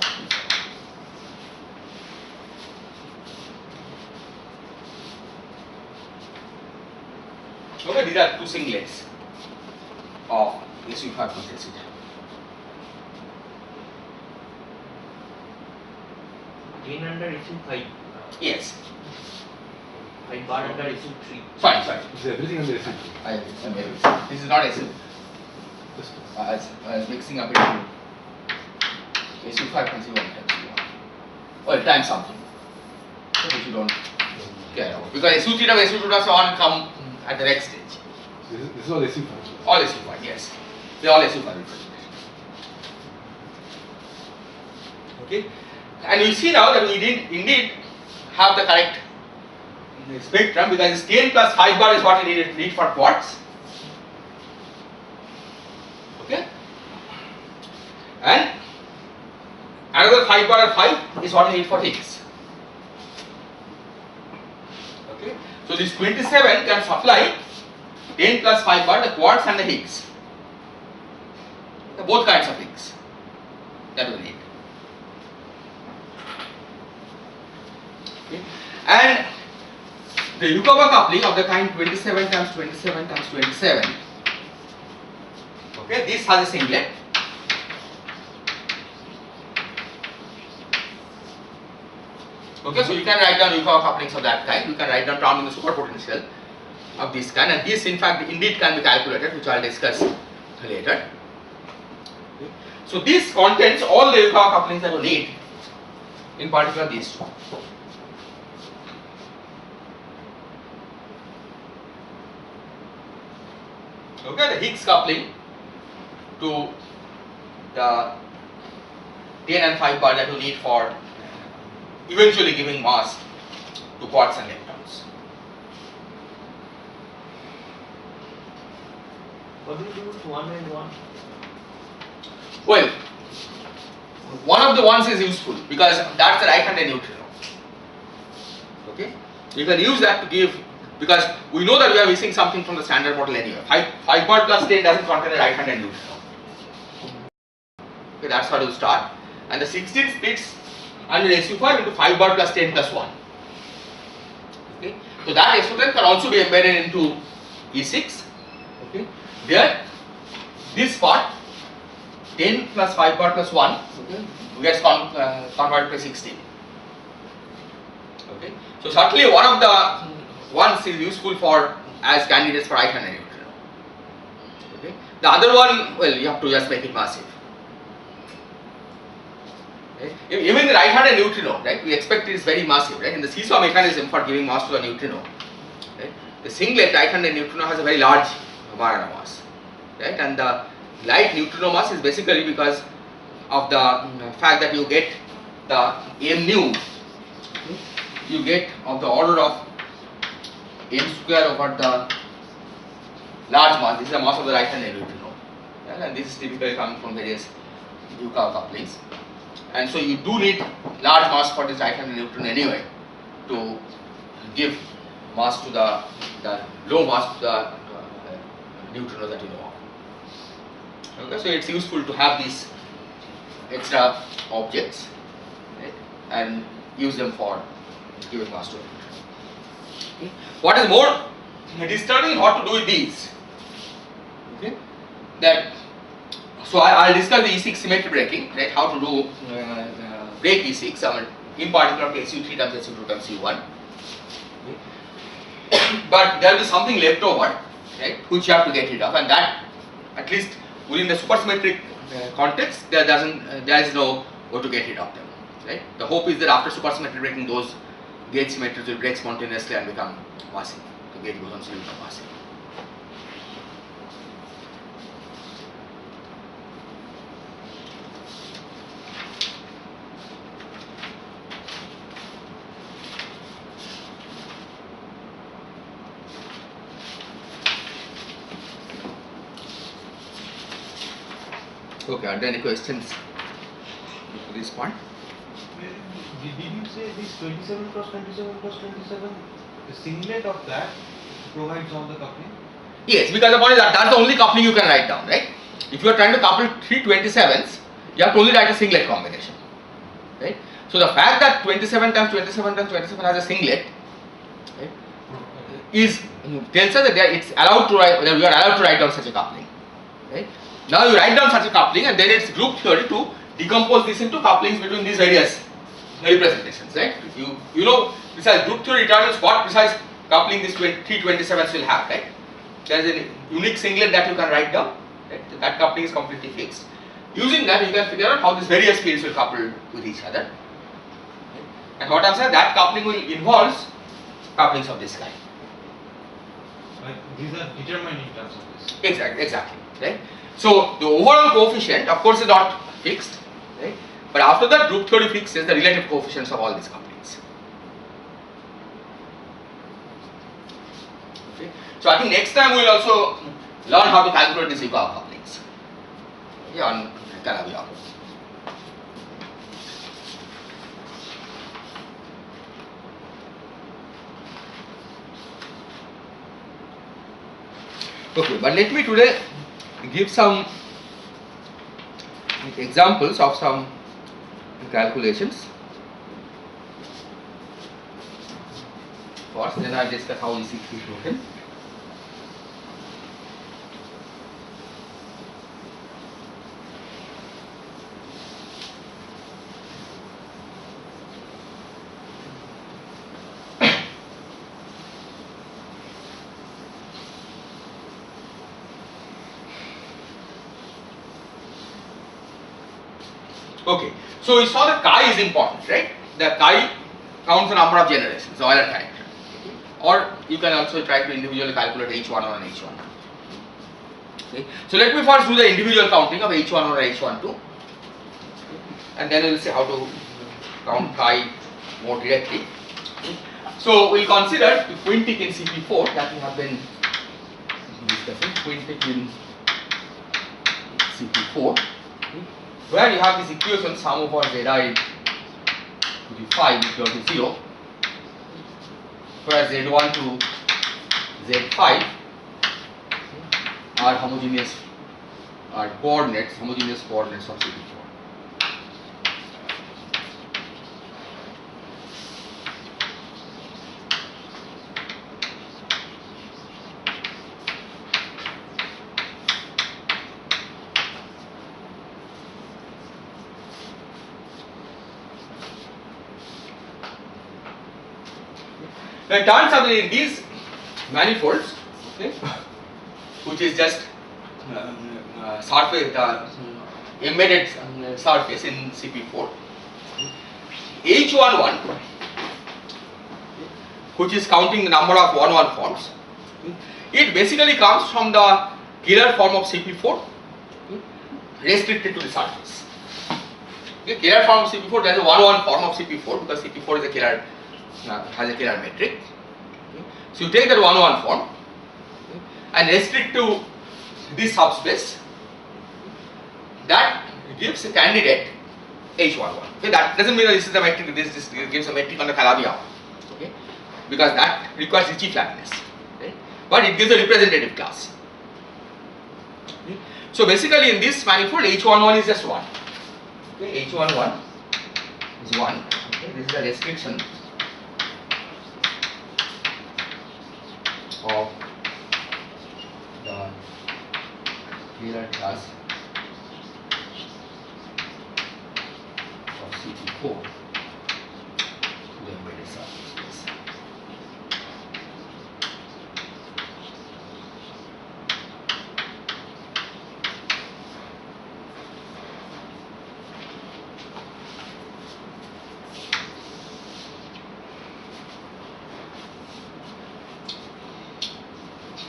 1. Okay, these are two singlets of SU5 plus SU3. Under SU5. Yes. 5 bar under SU3. Sorry. This is everything on the SU. This is not SU. I was mixing up into SU5 times U1 times U1. Well, times something. Which you don't care about, because SU theta and SU 2 and so on come at the next stage. This is all SU5. All SU5, yes. They all SU5 representation. Okay, and you see now that we did indeed have the correct spectrum, because this 10 plus 5 bar is what we need for quartz. Okay, and another 5 bar and 5 is what we need for Higgs. Okay, so this 27 can supply 10 plus 5 bar, the quartz and the Higgs, both kinds of Higgs that we need. Okay. And the Yukawa coupling of the kind 27 times 27 times 27, okay, this has a singlet. Okay, so you can write down Yukawa couplings of that kind. You can write down term in the superpotential of this kind, and this in fact indeed can be calculated, which I will discuss later. Okay. So this contains all the Yukawa couplings that you need, in particular these two. Okay, the Higgs coupling to the 10 and 5 bar that you need for eventually giving mass to quartz and leptons. What do you do with 1 and 1? Well, one of the ones is useful because that's the right-handed neutrino. Okay, you can use that to give, because we know that we are missing something from the standard model anyway. 5 bar plus 10 doesn't contain a right-handed neutrino. Okay, that's how to start. And the 16 splits under SU5 into 5 bar plus 10 plus 1. Okay, so that SU10 can also be embedded into E6. Okay, there, this part 10 plus 5 bar plus 1, okay, gets converted to 16. Okay, so certainly one of the ones is useful for as candidates for right-handed neutrino. Okay, the other one, well, you have to just make it massive. Okay. Even the right-handed neutrino, right, we expect it is very massive, right? In the seesaw mechanism for giving mass to a neutrino, right, the singlet right-handed neutrino has a very large Majorana mass, right? And the light neutrino mass is basically because of the fact that you get the m nu, you get of the order of m square over the large mass. This is the mass of the right-handed neutrino, right? And this is typically coming from various Yukawa couplings. And so you do need large mass for this right-handed neutrino anyway to give mass to the low mass to the neutrino that you know of. Okay, so it's useful to have these extra objects, right, and use them for giving mass to a neutrino. Okay. What is more disturbing is what to do with these. Okay, that. So I will discuss the E6 symmetry breaking, right? How to do break E6, I mean, in particular SU3 times SU2 times U1. Okay. But there will be something left over, right, which you have to get rid of, and that, at least within the supersymmetric context, there is no way to get rid of them, right? The hope is that after supersymmetry breaking, those gauge symmetries will break spontaneously and become massive. The gauge bosons will become massive. Okay, are there any questions to this point? Did you say this 27 cross 27 cross 27, the singlet of that provides all the coupling? Yes, because the point is that that's the only coupling you can write down, right? If you are trying to couple 3 27s, you have to only write a singlet combination, right? So the fact that 27 times 27 times 27 has a singlet, right, is tells us that it's allowed to write, that we are allowed to write down such a coupling, right? Now you write down such a coupling, and then it's group theory to decompose this into couplings between these various representations, right? You know, precise group theory determines what precise coupling these 3 27s will have, right? There is a unique singlet that you can write down, right? That coupling is completely fixed. Using that, you can figure out how these various fields will couple with each other. Right? And what I'm saying, that coupling will involves couplings of this kind. Like these are determined in terms of this. Exactly, right? So the overall coefficient, of course, is not fixed, right? But after that, group theory fixes the relative coefficients of all these couplings. Okay. So I think next time we will also learn how to calculate these Yukawa couplings. Okay, on Calabi-Yau. Okay, but let me today give some examples of some calculations. First, then I will discuss how EC3 is broken. Okay, so we saw that chi is important, right? The chi counts the number of generations, the Euler character. Or you can also try to individually calculate H1 or H1. Okay. So let me first do the individual counting of H1 or H12, and then we will see how to count chi more directly. So we will consider the quintic in CP4 that we have been discussing, quintic in CP4. Where you have this equation sum over Zi to the 5 equal to 0, where Z1 to Z5 are homogeneous, are homogeneous coordinates of CP4. Now it turns out that in these manifolds, okay, which is just surface, embedded surface in CP4, H11, which is counting the number of 1-1 forms, it basically comes from the Kähler form of CP4 restricted to the surface. Okay, Kähler form of CP4, there is a 1-1 form of CP4 because CP4 is a Kähler, has a Kähler metric. Okay. So you take that 1-1 form, okay, and restrict to this subspace. That gives a candidate H11. Okay, that doesn't mean that this is the metric. This gives a metric on the Calabi-Yau, okay, because that requires Ricci flatness. Okay. But it gives a representative class. Okay. So basically, in this manifold, H11 is just 1. Okay, H11 is 1. Okay, this is the restriction of the Kähler class of CP4 to the embedded surface.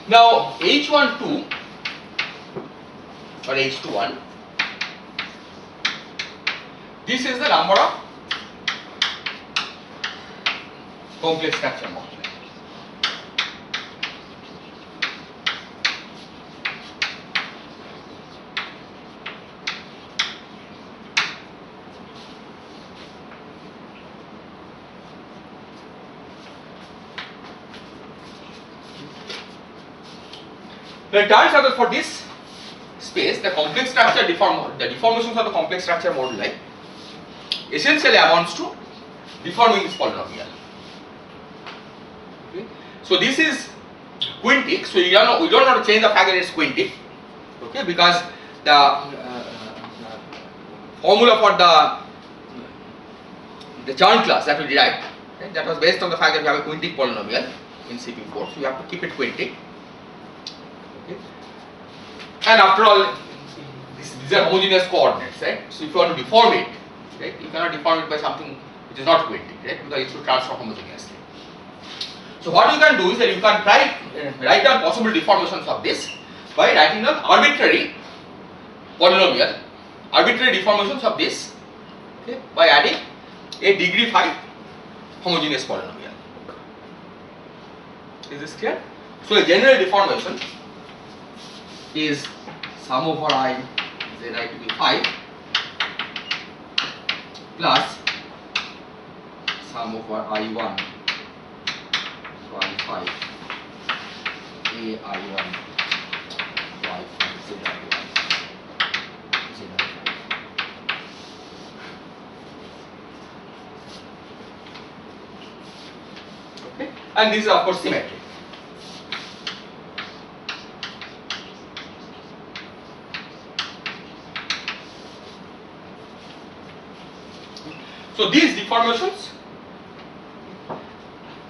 Now H12 or H21, this is the number of complex structure moduli. Now it turns out that for this space, the complex structure the deformations of the complex structure moduli essentially amounts to deforming this polynomial. Okay. So this is quintic. So we don't want to change the fact that it's quintic, okay, because the formula for the Chern class that we derived, right, that was based on the fact that we have a quintic polynomial in CP4, so you have to keep it quintic. Okay. And after all, these are homogeneous coordinates, right? So if you want to deform it, right, you cannot deform it by something which is not quintic, right? Because it should transform homogeneously. So what you can do is that you can write down possible deformations of this by writing down arbitrary polynomial, arbitrary deformations of this, okay, by adding a degree 5 homogeneous polynomial. Is this clear? So a general deformation is sum over I zi to be 5 plus sum over I1 to I5 a I1 to I5 z I1 z I5. Okay, and this is of course symmetric. So these deformations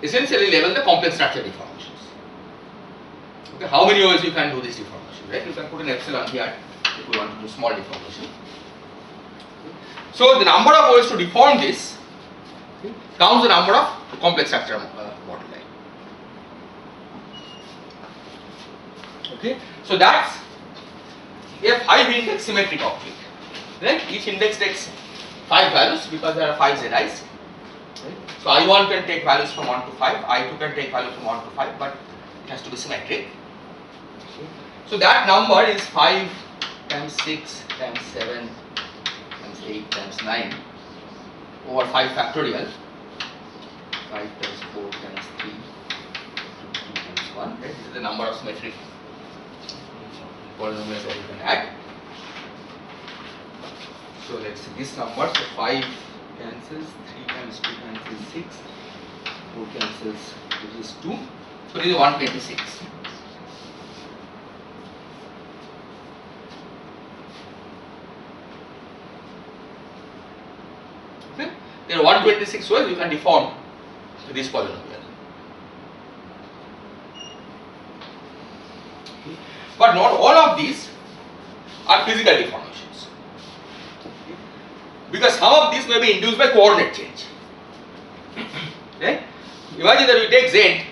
essentially label the complex structure deformations. Okay, how many ways you can do this deformation, right? You can put an epsilon here if we want to do small deformation. So the number of ways to deform this counts the number of complex structure moduli. Okay, so that's a 5 index symmetric object, right? Each index takes 5 values because there are 5 zi's. Right? So I1 can take values from 1 to 5, I2 can take values from 1 to 5, but it has to be symmetric. Okay. So that number is 5 times 6 times 7 times 8 times 9 over 5 factorial. 5 times 4 times 3 times 1. Right? This is the number of symmetric polynomials that you can add. So let's see this number. So 5 cancels, 3 times 2 cancels 6, 4 cancels, which is 2. So this is 126. Okay. There are 126 ways you can deform this polynomial. Okay. But not all of these are physical deformations. Because some of these may be induced by coordinate change. Right? Imagine that we take z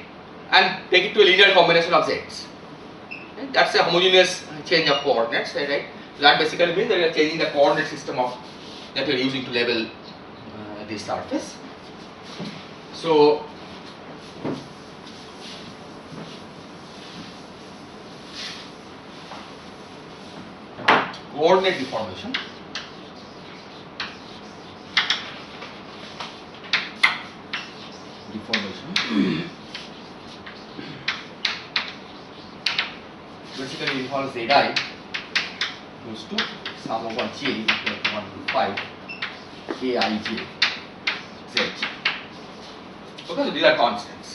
and take it to a linear combination of z's. Right? That's a homogeneous change of coordinates, right? That basically means that we are changing the coordinate system of that we are using to label this surface. So coordinate deformation basically involves zi goes to sum over j equal to 1 to 5 aij zj. Okay, so these are constants.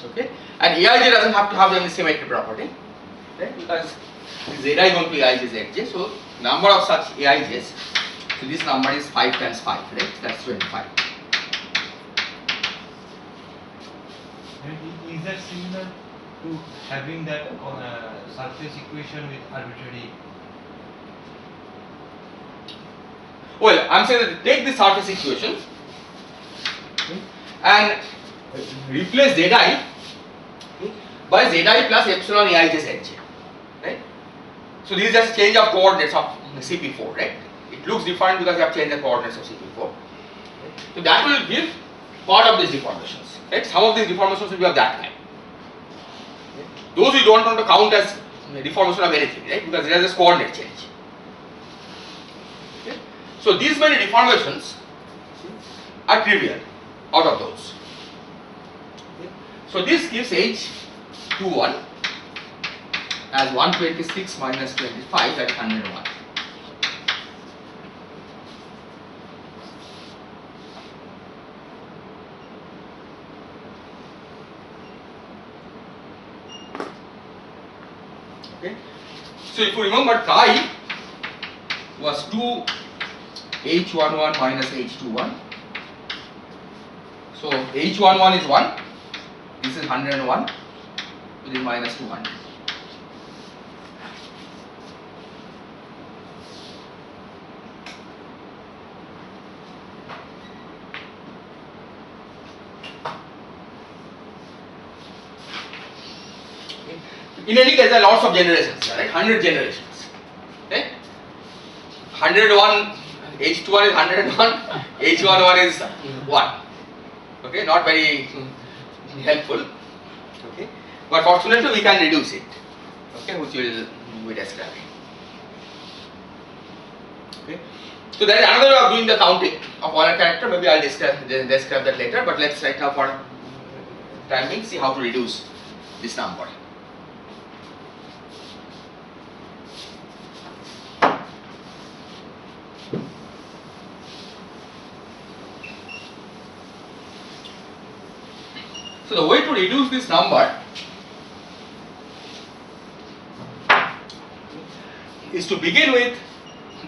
Okay, and aij doesn't have to have any symmetry property, right? Because zi is going to be aij zj, so number of such aij's, so this number is 5 times 5, right? That's 25. And is that similar to having that surface equation with arbitrary? Well, I'm saying that take the surface equation and replace zi by zi plus epsilon aij zj, right? So this is just change of coordinates of CP4, right? It looks different because you have changed the coordinates of CP4. Right? So that will give part of these deformations, right? Some of these deformations will be of that kind. Right? Those we don't want to count as deformation of anything, right? Because there is a coordinate change. Okay? So these many deformations are trivial out of those. Okay? So this gives H21 as 126 minus 25, that is 101. Okay. So if you remember, chi was 2 H11 minus H21. So H11 is 1, this is 101, which is minus 200. In any case, there are lots of generations, right? 100 generations. Okay? 101, H21 is 101, H11 is 1. Okay, not very helpful. Okay, but fortunately we can reduce it. Okay, which will be described. Okay, so there is another way of doing the counting of Euler character. Maybe I'll describe that later. But let's right now for time being see how to reduce this number. So the way to reduce this number is to begin with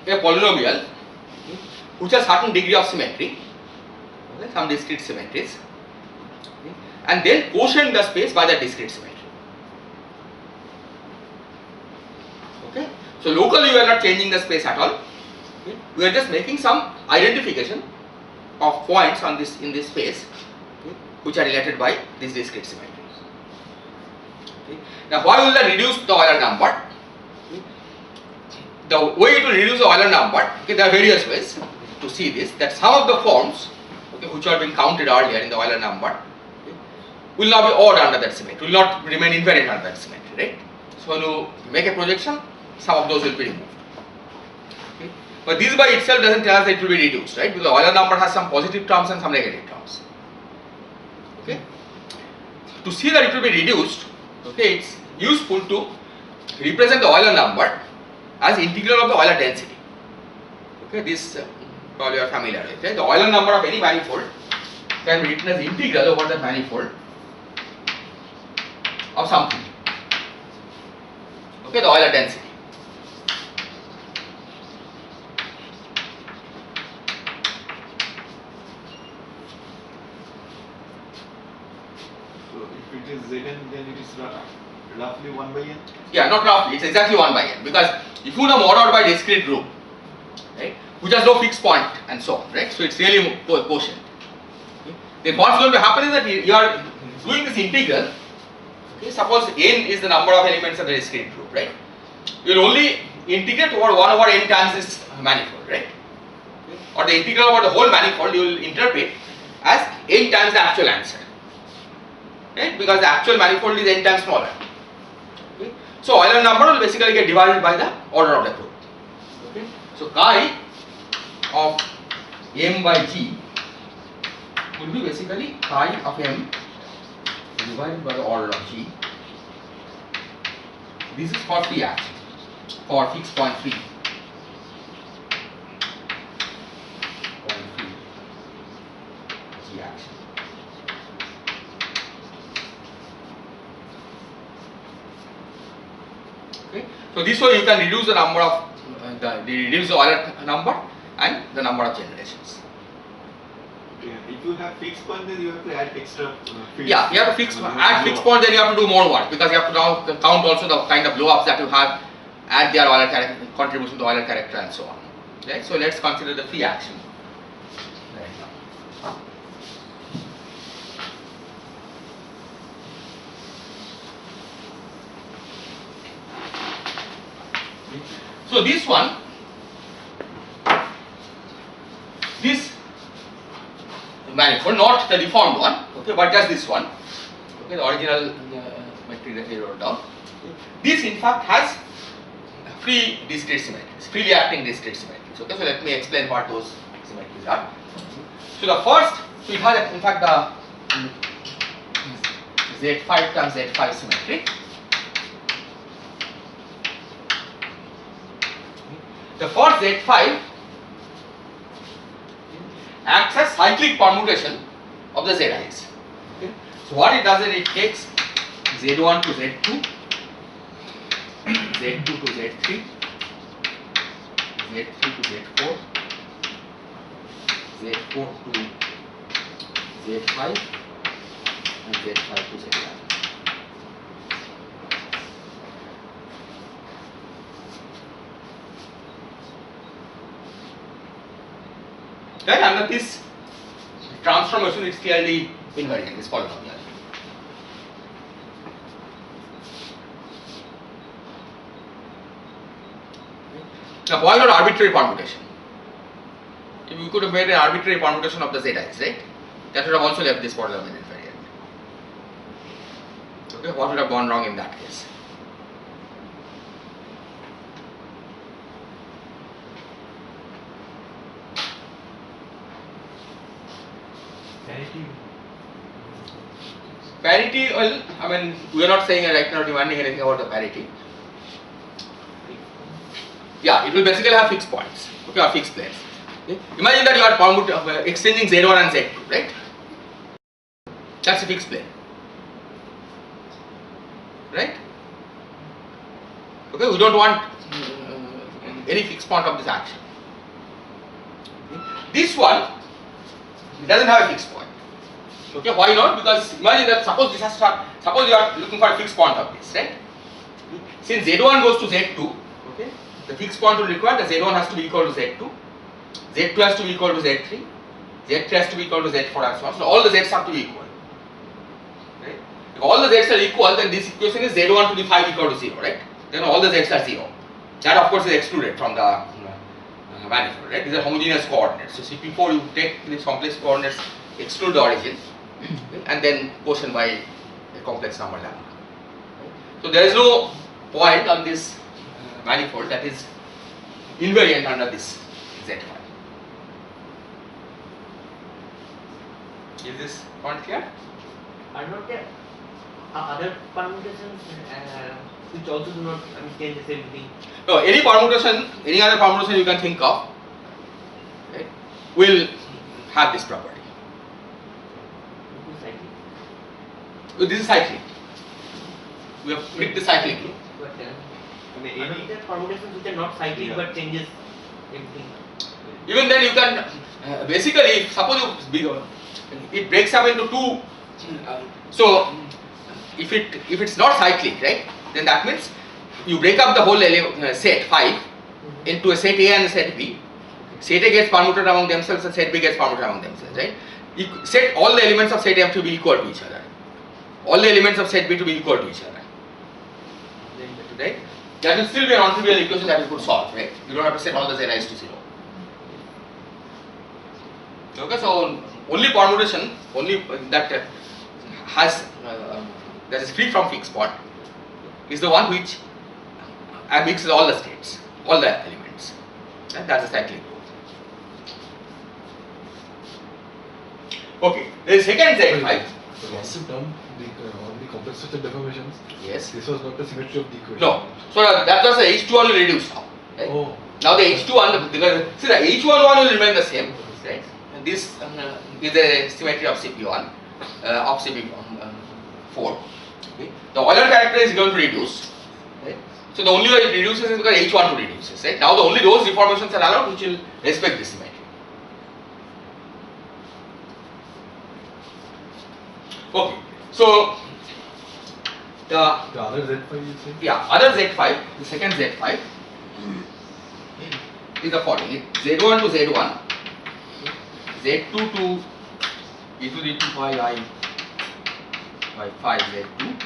a polynomial which has certain degree of symmetry, okay, some discrete symmetries, okay, and then quotient the space by the discrete symmetry. Okay, so locally we are not changing the space at all. Okay, we are just making some identification of points on this in this space, okay, which are related by these discrete symmetries. Okay. Now, why will I reduce the Euler number? Okay. The way to reduce the Euler number, okay, there are various ways to see this. That some of the forms, okay, which are being counted earlier in the Euler number, okay, will now be odd under that symmetry, will not remain invariant under that symmetry, right? So, when you make a projection, some of those will be removed. Okay. But this by itself doesn't tell us that it will be reduced, right? Because the Euler number has some positive terms and some negative terms. Okay. To see that it will be reduced, okay, it's useful to represent the Euler number as integral of the Euler density. Okay, this probably you are familiar with. Okay? The Euler number of any manifold can be written as integral over the manifold of something. Okay, the Euler density. So if it is Zn, then it is roughly 1 by n? Yeah, not roughly, it's exactly 1 by n, because if you know mod out by discrete group, right, which has no fixed point and so on, right, so it's really quotient. Okay. Then what's going to happen is that you are doing this integral, okay, suppose n is the number of elements of the discrete group, right, you will only integrate over 1 over n times this manifold, right, okay. Or the integral over the whole manifold you will interpret as n times the actual answer, right, because the actual manifold is n times smaller. Okay. So Euler number will basically get divided by the order of the group. Okay. So chi of m by g will be basically chi of m divided by the order of g. This is for free action, for fixed point free. G action. Okay. So this way you can reduce the number of reduce the Euler number and the number of generations. Yeah, if you have fixed point, then you have to add extra fields. Yeah, you have to add fixed point, then you have to do more work because you have to now count also the kind of blow-ups that you have, add their Euler character, contribution to Euler character and so on. Right? So let's consider the free action. Right now. So this one, this manifold, not the deformed one, okay, but just this one, okay, the original metric that we wrote down. This in fact has free discrete symmetries, freely acting discrete symmetries. Okay, so let me explain what those symmetries are. So the first, so it has in fact the Z5 times Z5 symmetry. The first Z5 acts as cyclic permutation of the Zi's. Okay. So what it does is it takes Z1 to Z2, Z2 to Z3, Z3 to Z4, Z4 to Z5 and Z5 to Z9. Right, under this transformation it's clearly invariant, this polynomial. Now why not arbitrary permutation? If you could have made an arbitrary permutation of the zi's, right? That would have also left this Porter-Lehmann invariant. Okay, what would have gone wrong in that case? Parity. Parity, well, I mean, we are not saying right now demanding anything about the parity. Yeah, it will basically have fixed points, okay, or fixed planes. Okay. Imagine that you are exchanging Z1 and Z2, right? That's a fixed plane, right? Okay, we don't want any fixed point of this action. Okay. This one doesn't have a fixed point. Okay, why not? Because imagine that suppose this has suppose you are looking for a fixed point of this, right? Since Z1 goes to Z2, okay, the fixed point will require that Z1 has to be equal to Z2, Z2 has to be equal to Z3, Z3 has to be equal to Z4 and so on. So all the Z's have to be equal. Right? If all the Z's are equal, then this equation is Z1 to the 5 equal to 0, right? Then all the Z's are 0. That of course is excluded from the manifold, right? These are homogeneous coordinates. So CP4 you take these complex coordinates, exclude the origin, and then quotient by a complex number lambda. So there is no point on this manifold that is invariant under this Z5. Is this point clear? Are not there other permutations which also do not change the same thing? No, any permutation, any other permutation you can think of, right, will have this property. This is cyclic. We have picked the cyclic loop. But any are there permutations which are not cyclic Yeah. but changes everything? Even then you can basically suppose it breaks up into two. So if it's not cyclic, right, then that means you break up the whole set 5 into a set A and a set B. Set A gets permuted among themselves and set B gets permuted among themselves, right? Set all the elements of set A have to be equal to each other. All the elements of set B to be equal to each other. Right? That will still be a non-trivial equation that you could solve, right? You don't have to set all the zi's to 0. Okay, so only permutation, only that that is free from fixed point is the one which mixes all the states, all the elements, and that's a cyclic group. Okay, there is second Z5. The last term, on the complex structure deformations, Yes. this was not the symmetry of the equation. No. So that was the H21 will reduce now. Right? Oh. Now the H21, see the H11 will remain the same. Right? And this is a symmetry of CP1, of CP4. Okay? The Euler character is going to reduce. Right? So the only way it reduces is because H12 reduces. Right? Now the only those deformations are allowed which will respect this symmetry. Okay. So the other Z5 you say? yeah, other Z5, the second Z5 is the following. Z1 to Z1, Z2 to e to the 2 pi I by 5 Z2.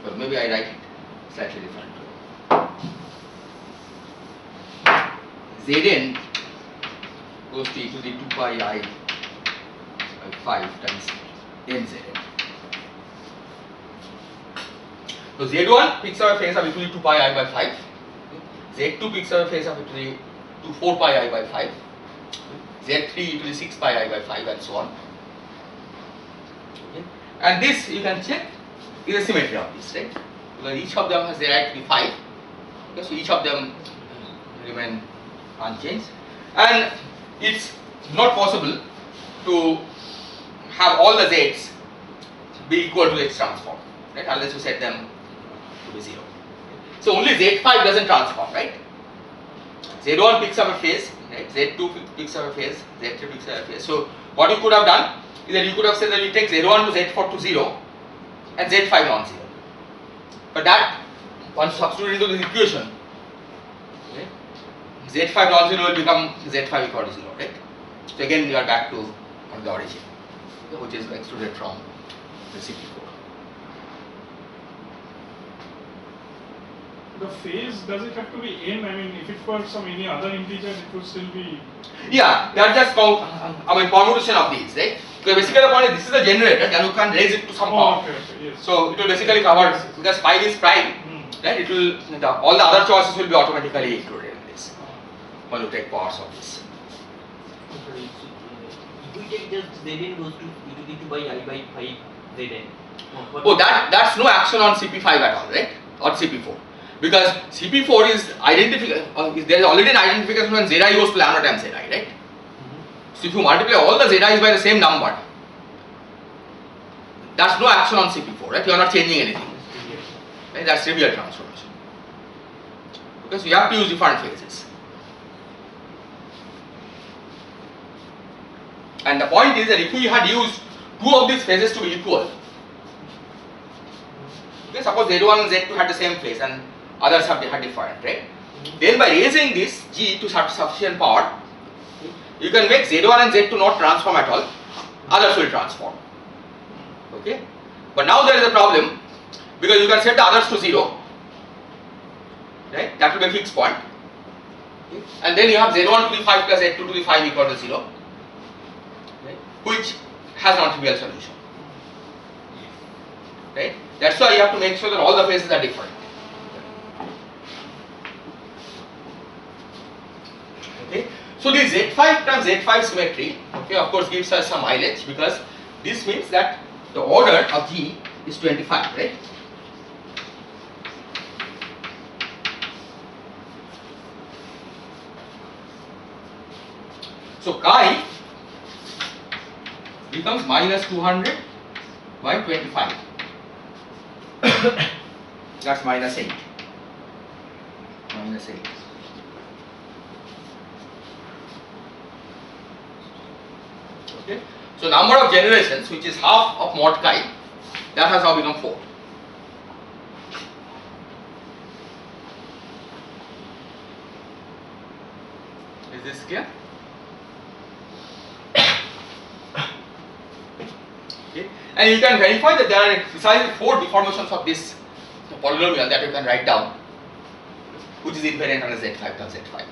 Well, maybe I write it slightly different. Zn goes to e to the 2 pi I by 5 times nZn. So Z1 picks up a phase of e to the 2 pi I by 5. Z2 picks up a phase of e to the 4 pi I by 5. Z3 e to the 6 pi I by 5 and so on. Okay. And this you can check is a symmetry of this, right? Because each of them has the right to be 5. Okay, so each of them remain unchanged. And it's not possible to have all the Z's be equal to X transform, right? Unless you set them to be 0. So only Z5 doesn't transform, right? Z1 picks up a phase, right? Z2 picks up a phase, Z3 picks up a phase. So what you could have done is that you could have said that you take Z1 to Z4 to 0 and Z5 non-zero. But that, once substituted into this equation, okay, Z5 non-zero will become Z5 equal to 0, right? So again you are back to the origin, which is excluded from the CP4. the phase, does it have to be n? I mean, if it were some any other integer, it would still be. Yeah, that's just permutation of these, right? So basically the point is this is the generator, and you can raise it to some power. Okay, yes. So it will basically cover, because 5 is prime, right? It will, all the other choices will be automatically included in this when you take powers of this. If we take just Zn goes to e to the 2 by I by 5 Zn. Oh, that's no action on CP5 at all, right? Or CP4. Because CP4 is there is already an identification when Zi goes to lambda times Zi, right? So if you multiply all the Zi's by the same number, that's no action on CP4, right? You are not changing anything. Right? That's trivial transformation. Because you have to use different phases. And the point is that if we had used two of these phases to be equal, okay, suppose Z1 and Z2 had the same phase and others had different, right? Then by raising this G to sufficient power, you can make Z1 and Z2 not transform at all, others will transform. Okay? But now there is a problem, because you can set the others to 0, right? That will be a fixed point. Okay? And then you have Z1 to the 5 plus Z2 to the 5 equal to 0, right? Which has non-trivial solution. Right? That's why you have to make sure that all the phases are different. Okay? So this Z5 times Z5 symmetry, okay, of course gives us some mileage, because this means that the order of G is 25, right? So chi becomes minus 200 by 25. That's minus 8. Minus 8. Okay. So number of generations, which is half of mod chi, that has now become 4. Is this clear? Okay. And you can verify that there are precisely 4 deformations of this polynomial that you can write down, which is invariant under Z5 times Z5.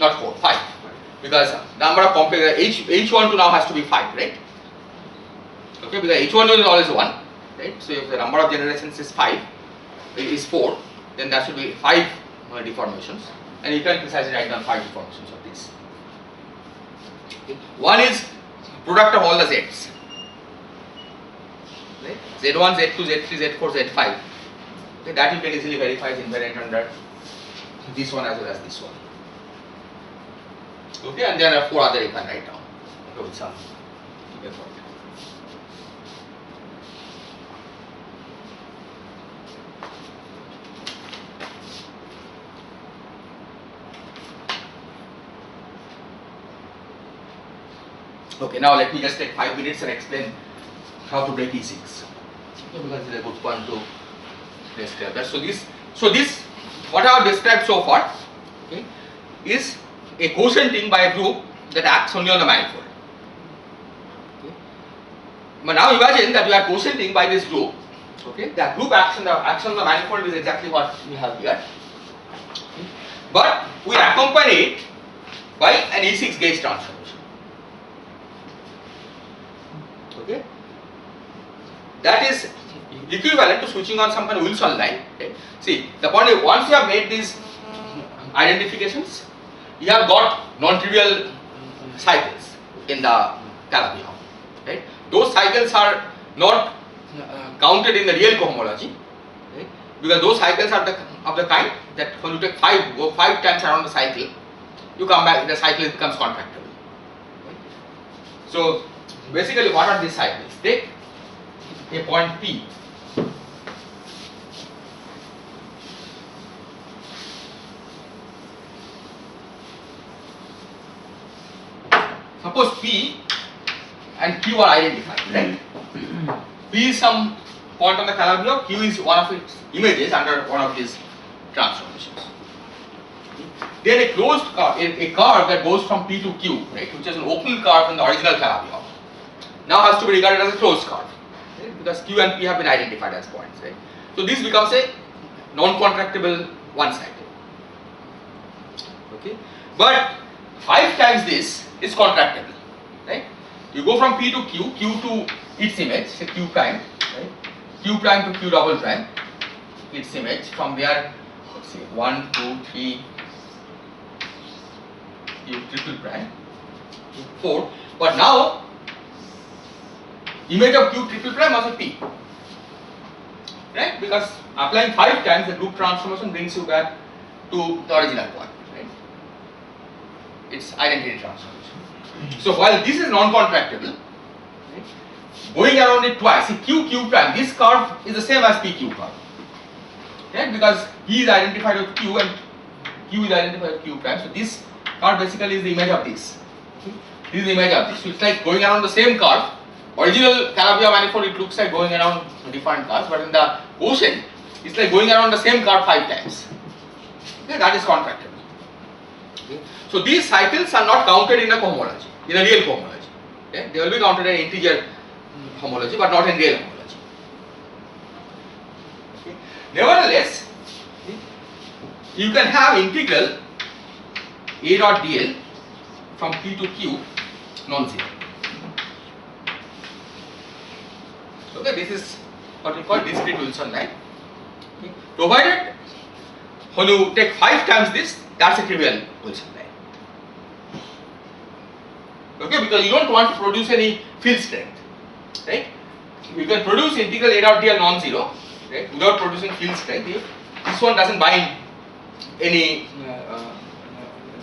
Not 4, 5. Because number of complex H1 to now has to be 5, right? Okay, because H1 is always 1, right? So if the number of generations is 5, is 4, then that should be 5 deformations, and you can precisely write down 5 deformations of this. Okay. One is product of all the Z's. Right? Z1, Z2, Z3, Z4, Z5. Okay, that you can easily verify is invariant under this one as well as this one. Okay, and there are 4 other you can write down. Okay, with some effort. Okay, now let me just take 5 minutes and explain how to break E6. Okay, because it's a good one to describe that. So this, what I have described so far, okay, is a quotienting by a group that acts only on the manifold. Okay. But now imagine that we are quotienting by this group. Okay, the group action on the manifold is exactly what we have here. Okay. But we accompany it by an E6 gauge transformation. Okay, that is equivalent to switching on some kind of Wilson line. Okay. See, the point is, once you have made these identifications, you have got non-trivial cycles in the Calabi. Right? Those cycles are not counted in the real cohomology, right? Because those cycles are of the kind that when you take 5 times around the cycle, you come back, the cycle becomes contractible. Right? So basically, what are these cycles? Take a point P. Suppose P and Q are identified, right? P is some point on the Calabi, Q is one of its images under one of these transformations. Then a closed curve, a curve that goes from P to Q, right, which is an open curve in the original Calabi, now has to be regarded as a closed curve, right? Because Q and P have been identified as points, right? So this becomes a non-contractible one cycle. Okay, but 5 times this is contractible, right? You go from P to Q, Q to its image, say Q prime, right? Q prime to Q double prime, its image. From there, let's say 1, 2, 3, Q triple prime, 4. But now, image of Q triple prime also P, right? Because applying 5 times the group transformation brings you back to the original point, right? It's identity transformation. So while this is non-contractible, right, going around it twice, see Q prime, this curve is the same as PQ curve, right? Because P is identified with Q and Q is identified with Q prime. So this curve basically is the image of this. This is the image of this. So it's like going around the same curve. Original Calabi-Yau manifold, it looks like going around different curves, but in the ocean, it's like going around the same curve 5 times. Okay, that is contractible. Okay. So these cycles are not counted in a cohomology, in a real cohomology. Okay. They will be counted in integer homology, but not in real homology. Okay. Nevertheless, you can have integral A dot dl from P to Q non-zero. Okay, this is what we call discrete Wilson line. Okay. Provided when you take 5 times this, that's a trivial Wilson line. Okay, because you don't want to produce any field strength, right? You can produce integral A dot dl non-zero, right, without producing field strength if this one doesn't bind any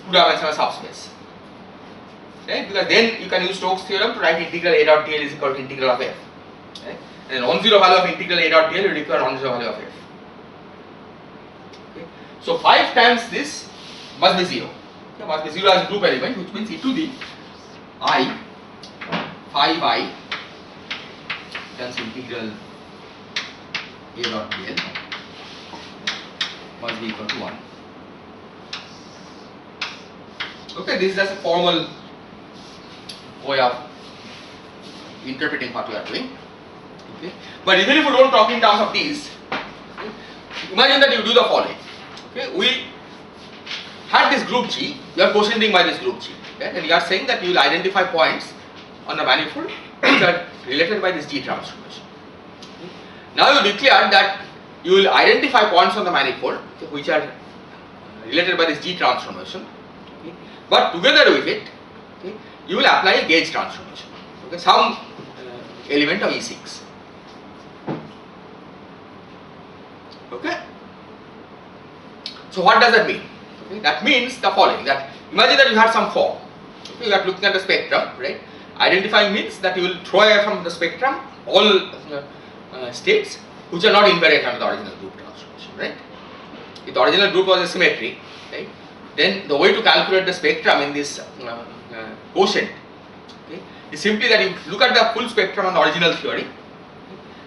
two-dimensional subspace, right? Because then you can use Stokes' theorem to write integral A dot dl is equal to integral of f, right? And non-zero value of integral A dot dl will require non-zero value of f. Okay. So 5 times this must be 0. Okay, must be 0 as a group element, which means e to the I 5I times integral A dot dl must be equal to 1. Okay, this is just a formal way of interpreting what we are doing. Okay. But even if you don't talk in terms of these, okay, imagine that you do the following. Okay, we had this group G, you are quotienting by this group G, okay, and you are saying that you will identify points on the manifold which are related by this G transformation. Okay. Now you declare that you will identify points on the manifold, okay, which are related by this G transformation, okay, but together with it, okay, you will apply a gauge transformation, okay, some element of E6. Okay. So what does that mean? Okay. That means the following: that imagine that you had some form. Okay. You are looking at the spectrum, right? Identifying means that you will throw away from the spectrum all states which are not invariant under the original group transformation, right? If the original group was a symmetry, right, then the way to calculate the spectrum in this quotient, okay, is simply that you look at the full spectrum on the original theory, okay,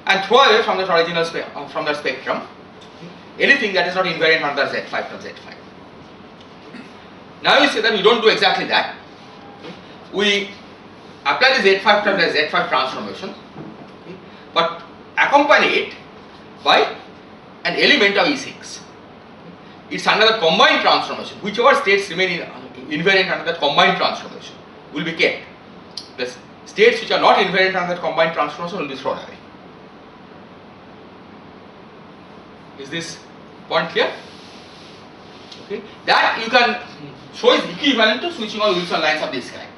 and throw away from that original from the spectrum, okay, anything that is not invariant under Z5 from Z5. Now you say that we don't do exactly that. Okay. We apply the Z5 term as Z5 transformation, okay, but accompany it by an element of E6. It's under the combined transformation. Whichever states remain invariant under that combined transformation will be kept. The states which are not invariant under that combined transformation will be thrown away. Is this point clear? Okay. That you can show is equivalent to switching on Wilson lines of this kind.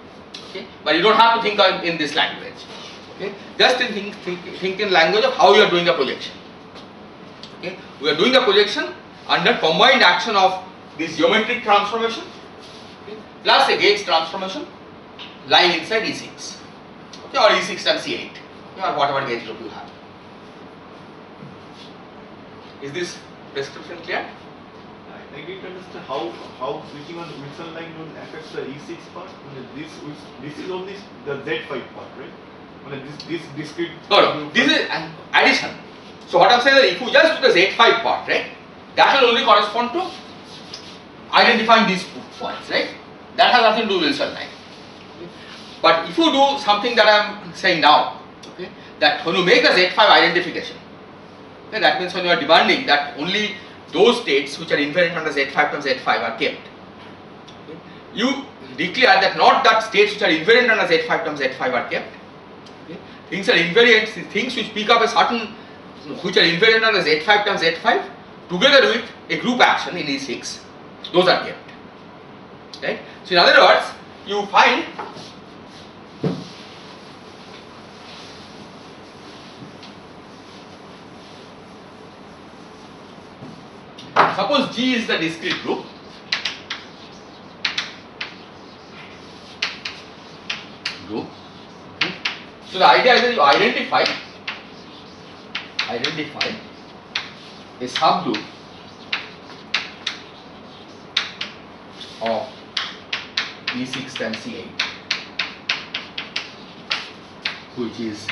Okay. But you don't have to think of in this language. Okay. Just think in language of how you are doing the projection. Okay. We are doing the projection under combined action of this geometric transformation, okay, plus a gauge transformation lying inside E6, okay, or E6 times C8, okay, or whatever gauge group you have. Is this description clear? I didn't understand how switching on Wilson line will affect the E6 part. This is only the Z5 part, right? This discrete. No, this is an addition. So what I'm saying is, if you just do the Z5 part, right, that will only correspond to identifying these points, right? That has nothing to do with Wilson line. Okay. But if you do something that I am saying now, okay, that when you make a Z5 identification, okay, that means when you are demanding that only those states which are invariant under Z5 times Z5 are kept. Okay. You declare that not that states which are invariant under Z5 times Z5 are kept. Okay. Things are invariant, things which pick up a certain, which are invariant under Z5 times Z5 together with a group action in E6, those are kept. Right? So in other words, you find suppose G is the discrete group. Okay. So the idea is that you identify a subgroup of E6 times C8, which is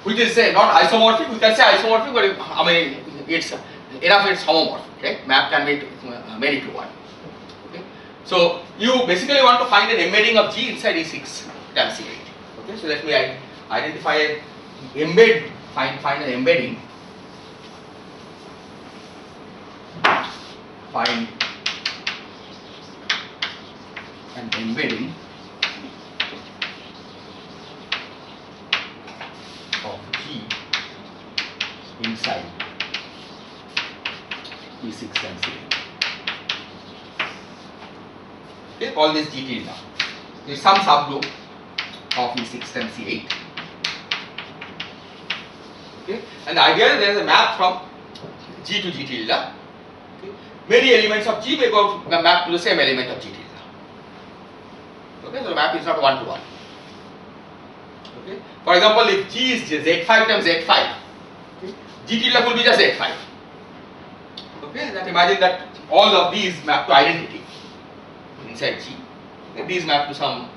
which is not isomorphic. We can say isomorphic, but I mean it's enough. It's homomorphic, right? Map can be made to one. Okay. So you basically want to find an embedding of G inside E6 times C8. Okay. So let me identify an embed. Find an embedding. Find an embedding of G inside E6 times C8. Okay, call this G tilde. There is some subgroup of E6 times C8. Okay, and the idea is there is a map from G to G tilde. Okay, many elements of G may go map to the same element of G tilde. Okay, so the map is not one to one. Okay, for example, if G is Z5 times Z5, okay, G tilde will be just Z5. Okay, that imagine that all of these map to identity inside G, and these map to some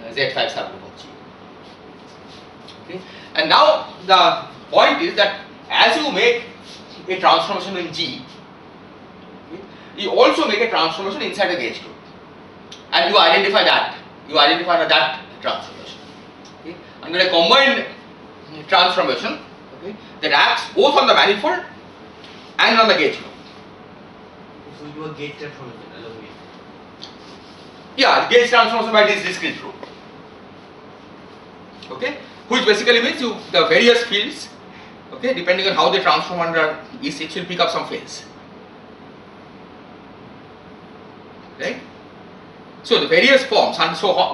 Z5 subgroup of G. Okay, and now the point is that as you make a transformation in G, okay, you also make a transformation inside the gauge group, and you identify that transformation. Okay, under a combined transformation, okay, that acts both on the manifold and on the gauge group. So you do a gauge transformation along with. Yeah, gauge transformation by this discrete group. Okay, which basically means the various fields, okay, depending on how they transform under E6 will pick up some phase. Right? So the various forms, and so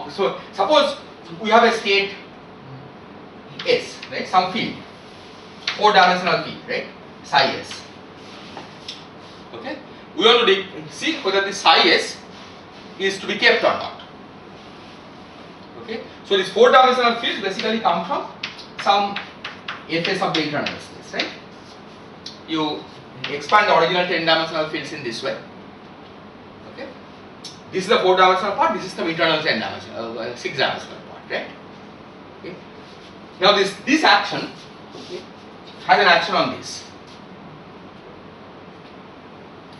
suppose we have a state S, right? Some field, 4-dimensional field, right? Psi S. Okay, we want to see whether this psi S is to be kept or not. Okay, so these 4-dimensional fields basically come from some Fs of the internal space, right? You expand the original 10-dimensional fields in this way. Okay, this is the 4-dimensional part. This is the internal 10-dimensional, 6-dimensional part, right? Okay. Now this action, okay, has an action on this,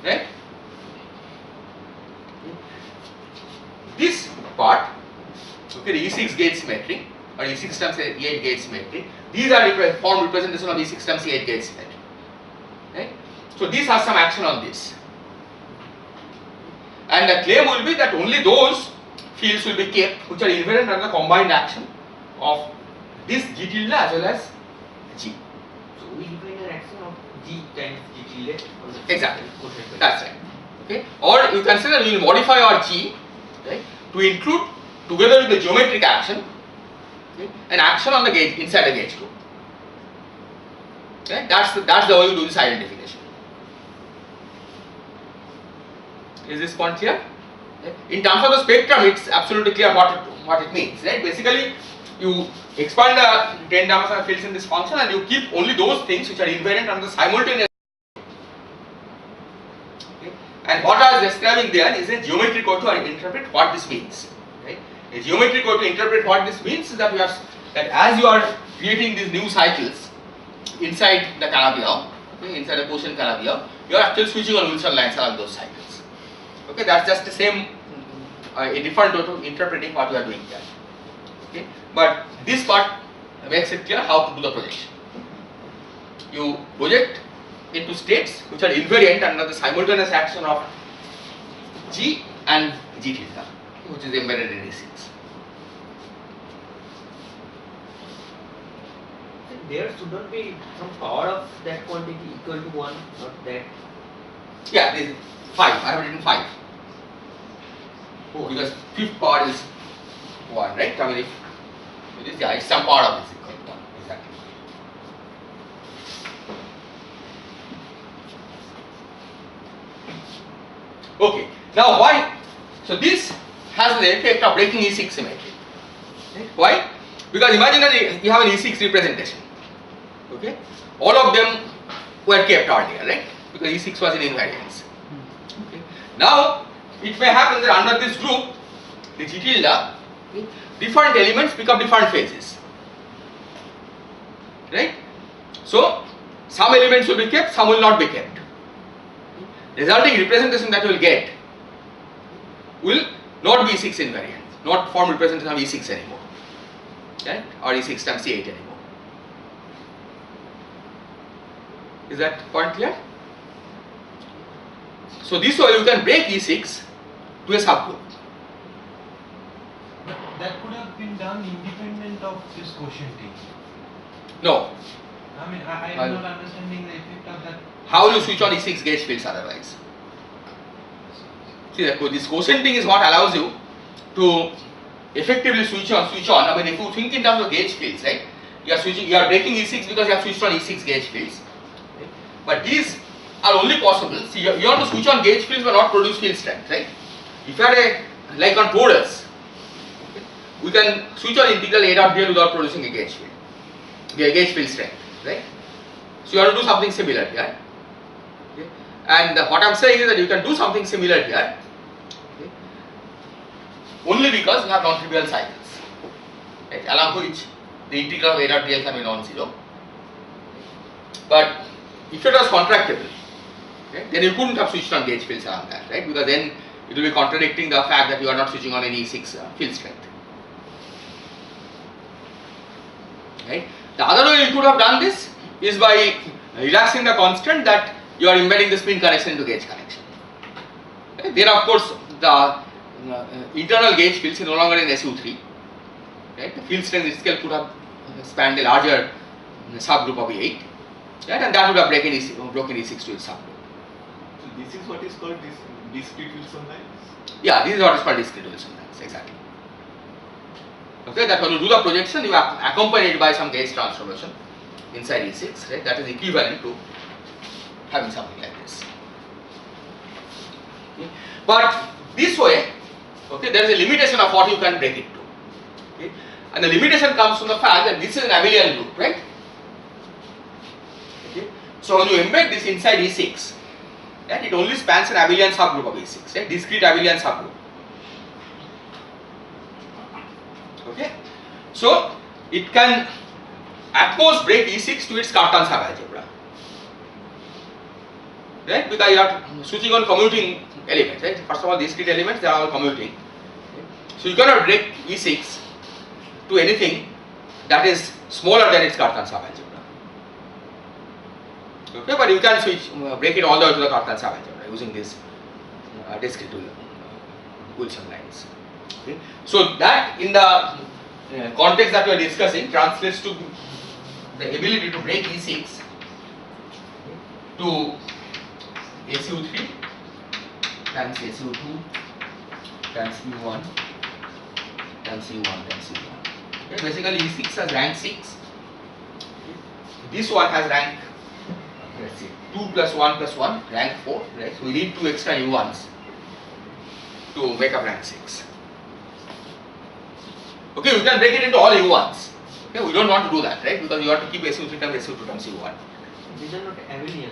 right? This part, okay, the E6 gauge symmetry or E6 times E8 gauge symmetry, these are form representation of E6 times E8 gauge symmetry, right? So this has some action on this, and the claim will be that only those fields will be kept which are invariant under the combined action of this G tilde as well as G. So we define an action of G times G tilde on the Exactly. quotient. That's right. Okay, or you consider we will modify our G, right, to include together with the geometric action, okay, an action on the gauge inside the gauge group. Okay, that's the way you do this identification. Is this point clear? Okay. In terms of the spectrum, it's absolutely clear what it means. Right? Basically, you expand the 10-dimensional fields in this function, and you keep only those things which are invariant under the simultaneous. Okay. And what I was describing there is a geometry code to interpret what this means. Right? A geometry code to interpret what this means is that that as you are creating these new cycles inside the Calabi-Yau, okay, inside the quotient Calabi-Yau, you are actually switching on Wilson lines along those cycles. Okay, that's just the same, a different way of interpreting what you are doing here. Okay, but this part makes it clear how to do the projection. You project into states which are invariant under the simultaneous action of G and G theta, which is embedded in E6. There should not be some power of that quantity equal to 1, not that. Yeah, this is 5. I have written 5. Oh, Because fifth power is 1, right? I mean, if it is, yeah, it's some power of this equal to 1, exactly. Okay, now why? So this has the effect of breaking E6 symmetry. Right? Why? Because imagine that you have an E6 representation. Okay, all of them were kept earlier, right? Because E6 was in invariance. Okay. Now it may happen that under this group, the G tilde, different elements become different phases, right? So some elements will be kept, some will not be kept. Resulting representation that you will get will not be E6 invariant, not form representation of E6 anymore, right? Or E6 times C8 anymore. Is that point clear? So this way you can break E6 to a subgroup. But that could have been done independent of this quotienting. No. I mean, I am not understanding the effect of that. How will you switch on E6 gauge fields otherwise? See, this quotienting is what allows you to effectively switch on. I mean, if you think in terms of gauge fields, right? You are breaking E6 because you have switched on E6 gauge fields. Right? But these are only possible. See, you want to switch on gauge fields but not produce field strength, right? If you had like on torus, okay, we can switch on integral A dot dl without producing a gauge field, gauge field strength, right? So you have to do something similar here. Okay? And what I am saying is that you can do something similar here, okay, only because you have non-trivial cycles, right, along which the integral of A dot dl can be non-zero. But if it was contractible, okay, then you couldn't have switched on gauge fields along that, right? Because then it will be contradicting the fact that you are not switching on any E6 field strength. Right? The other way you could have done this is by relaxing the constant that you are embedding the spin connection into gauge connection. Okay? Then of course the internal gauge fields is no longer in SU3. Right? The field strength itself could have spanned a larger subgroup of E8, right? And that would have broken E6 to its subgroup. So this is what is called discrete Wilson lines. Yeah, this is what is called discrete Wilson lines, exactly. Okay, that when you do the projection, you are accompanied by some gauge transformation inside E6, right? That is equivalent to having something like this. Okay. But this way, okay, there is a limitation of what you can break it to. Okay. And the limitation comes from the fact that this is an abelian group, right? Okay. So when you embed this inside E6, right, it only spans an abelian subgroup of E6, right? Discrete abelian subgroup. Okay. So it can at most break E6 to its Cartan subalgebra, right? Because you are switching on commuting elements, right? First of all, discrete elements, they are all commuting. Okay. So you cannot break E6 to anything that is smaller than its Cartan subalgebra. Okay, but you can break it all the way to the Cartan subalgebra using this discrete Wilson lines. Okay. So that in the context that we are discussing translates to the ability to break E6 to SU3 times SU2 times E1 times E1 times E1. Okay. Basically E6 has rank 6. Okay. This one has rank, let's see, 2 plus 1 plus 1, rank 4, right? So we need 2 extra U1s to make up rank 6. Okay, we can break it into all U1s. Okay, we don't want to do that, right? Because you have to keep SU3 times SU2 times U1. These are not abelian.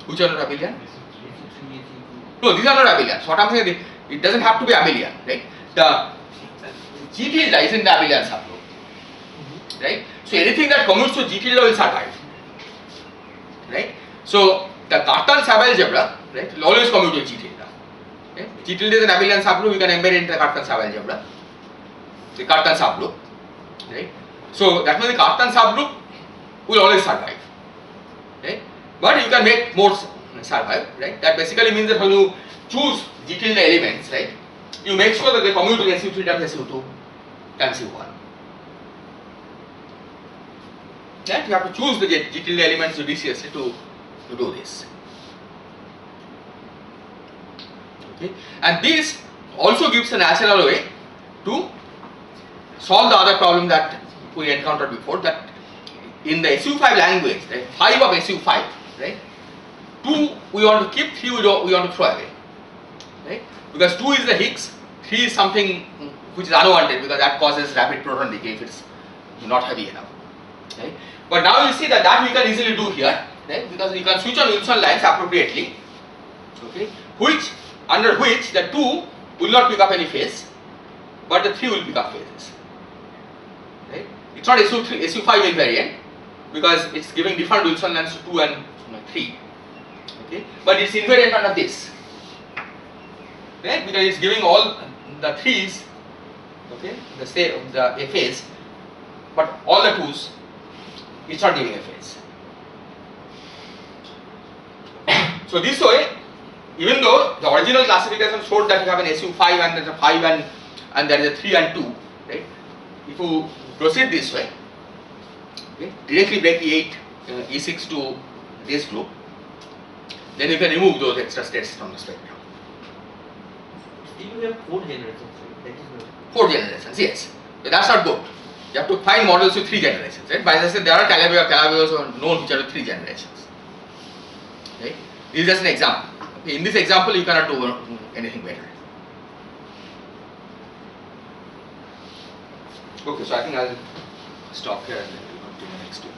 Which are not abelian? SU3, SU2. No, these are not abelian. So what I'm saying is, it doesn't have to be abelian, right? The G tilde is in the abelian subgroup, right? So anything that commutes to G tilde will survive, right? So the Cartan subalgebra, right, will always commute to G tilde. Okay? G tilde is an abelian subgroup. You can embed it into the Cartan subalgebra, the Cartan subgroup. right? So that means the Cartan subgroup will always survive, right? But you can make more survive, right? That basically means that when you choose G tilde elements, right, you make sure that they commute with SU3 times SU2 times U1. Right? You have to choose the G tilde elements judiciously to do this. Okay? And this also gives a natural way to solve the other problem that we encountered before, that in the SU5 language, right, 5 of SU5, right, 2 we want to keep, 3 we want to throw away, right, because 2 is the Higgs, 3 is something which is unwanted because that causes rapid proton decay if it's not heavy enough, right. But now you see that we can easily do here, right, because you can switch on Wilson lines appropriately, okay, under which the 2 will not pick up any phase, but the 3 will pick up phases. Right? It's not SU5 invariant because it's giving different Wilson lengths to 2 and 3. Okay? But it's invariant under this. Right? Because it's giving all the 3's, okay, the a phase, but all the 2's, it's not giving a phase. So this way, even though the original classification showed that you have an SU5 and there's a 5 and there is a 3 and 2, right? If you proceed this way, okay, directly break E8, E6 to this group, then you can remove those extra states from the spectrum. Still you have 4 generations, right? That is not 4 generations, yes. But that's not good. You have to find models with 3 generations, right? But as I said, there are Calabi-Yau known which are with 3 generations. Right? This is just an example. Okay? In this example, you cannot do anything better. Okay, so I think I'll stop here and then we'll continue next week.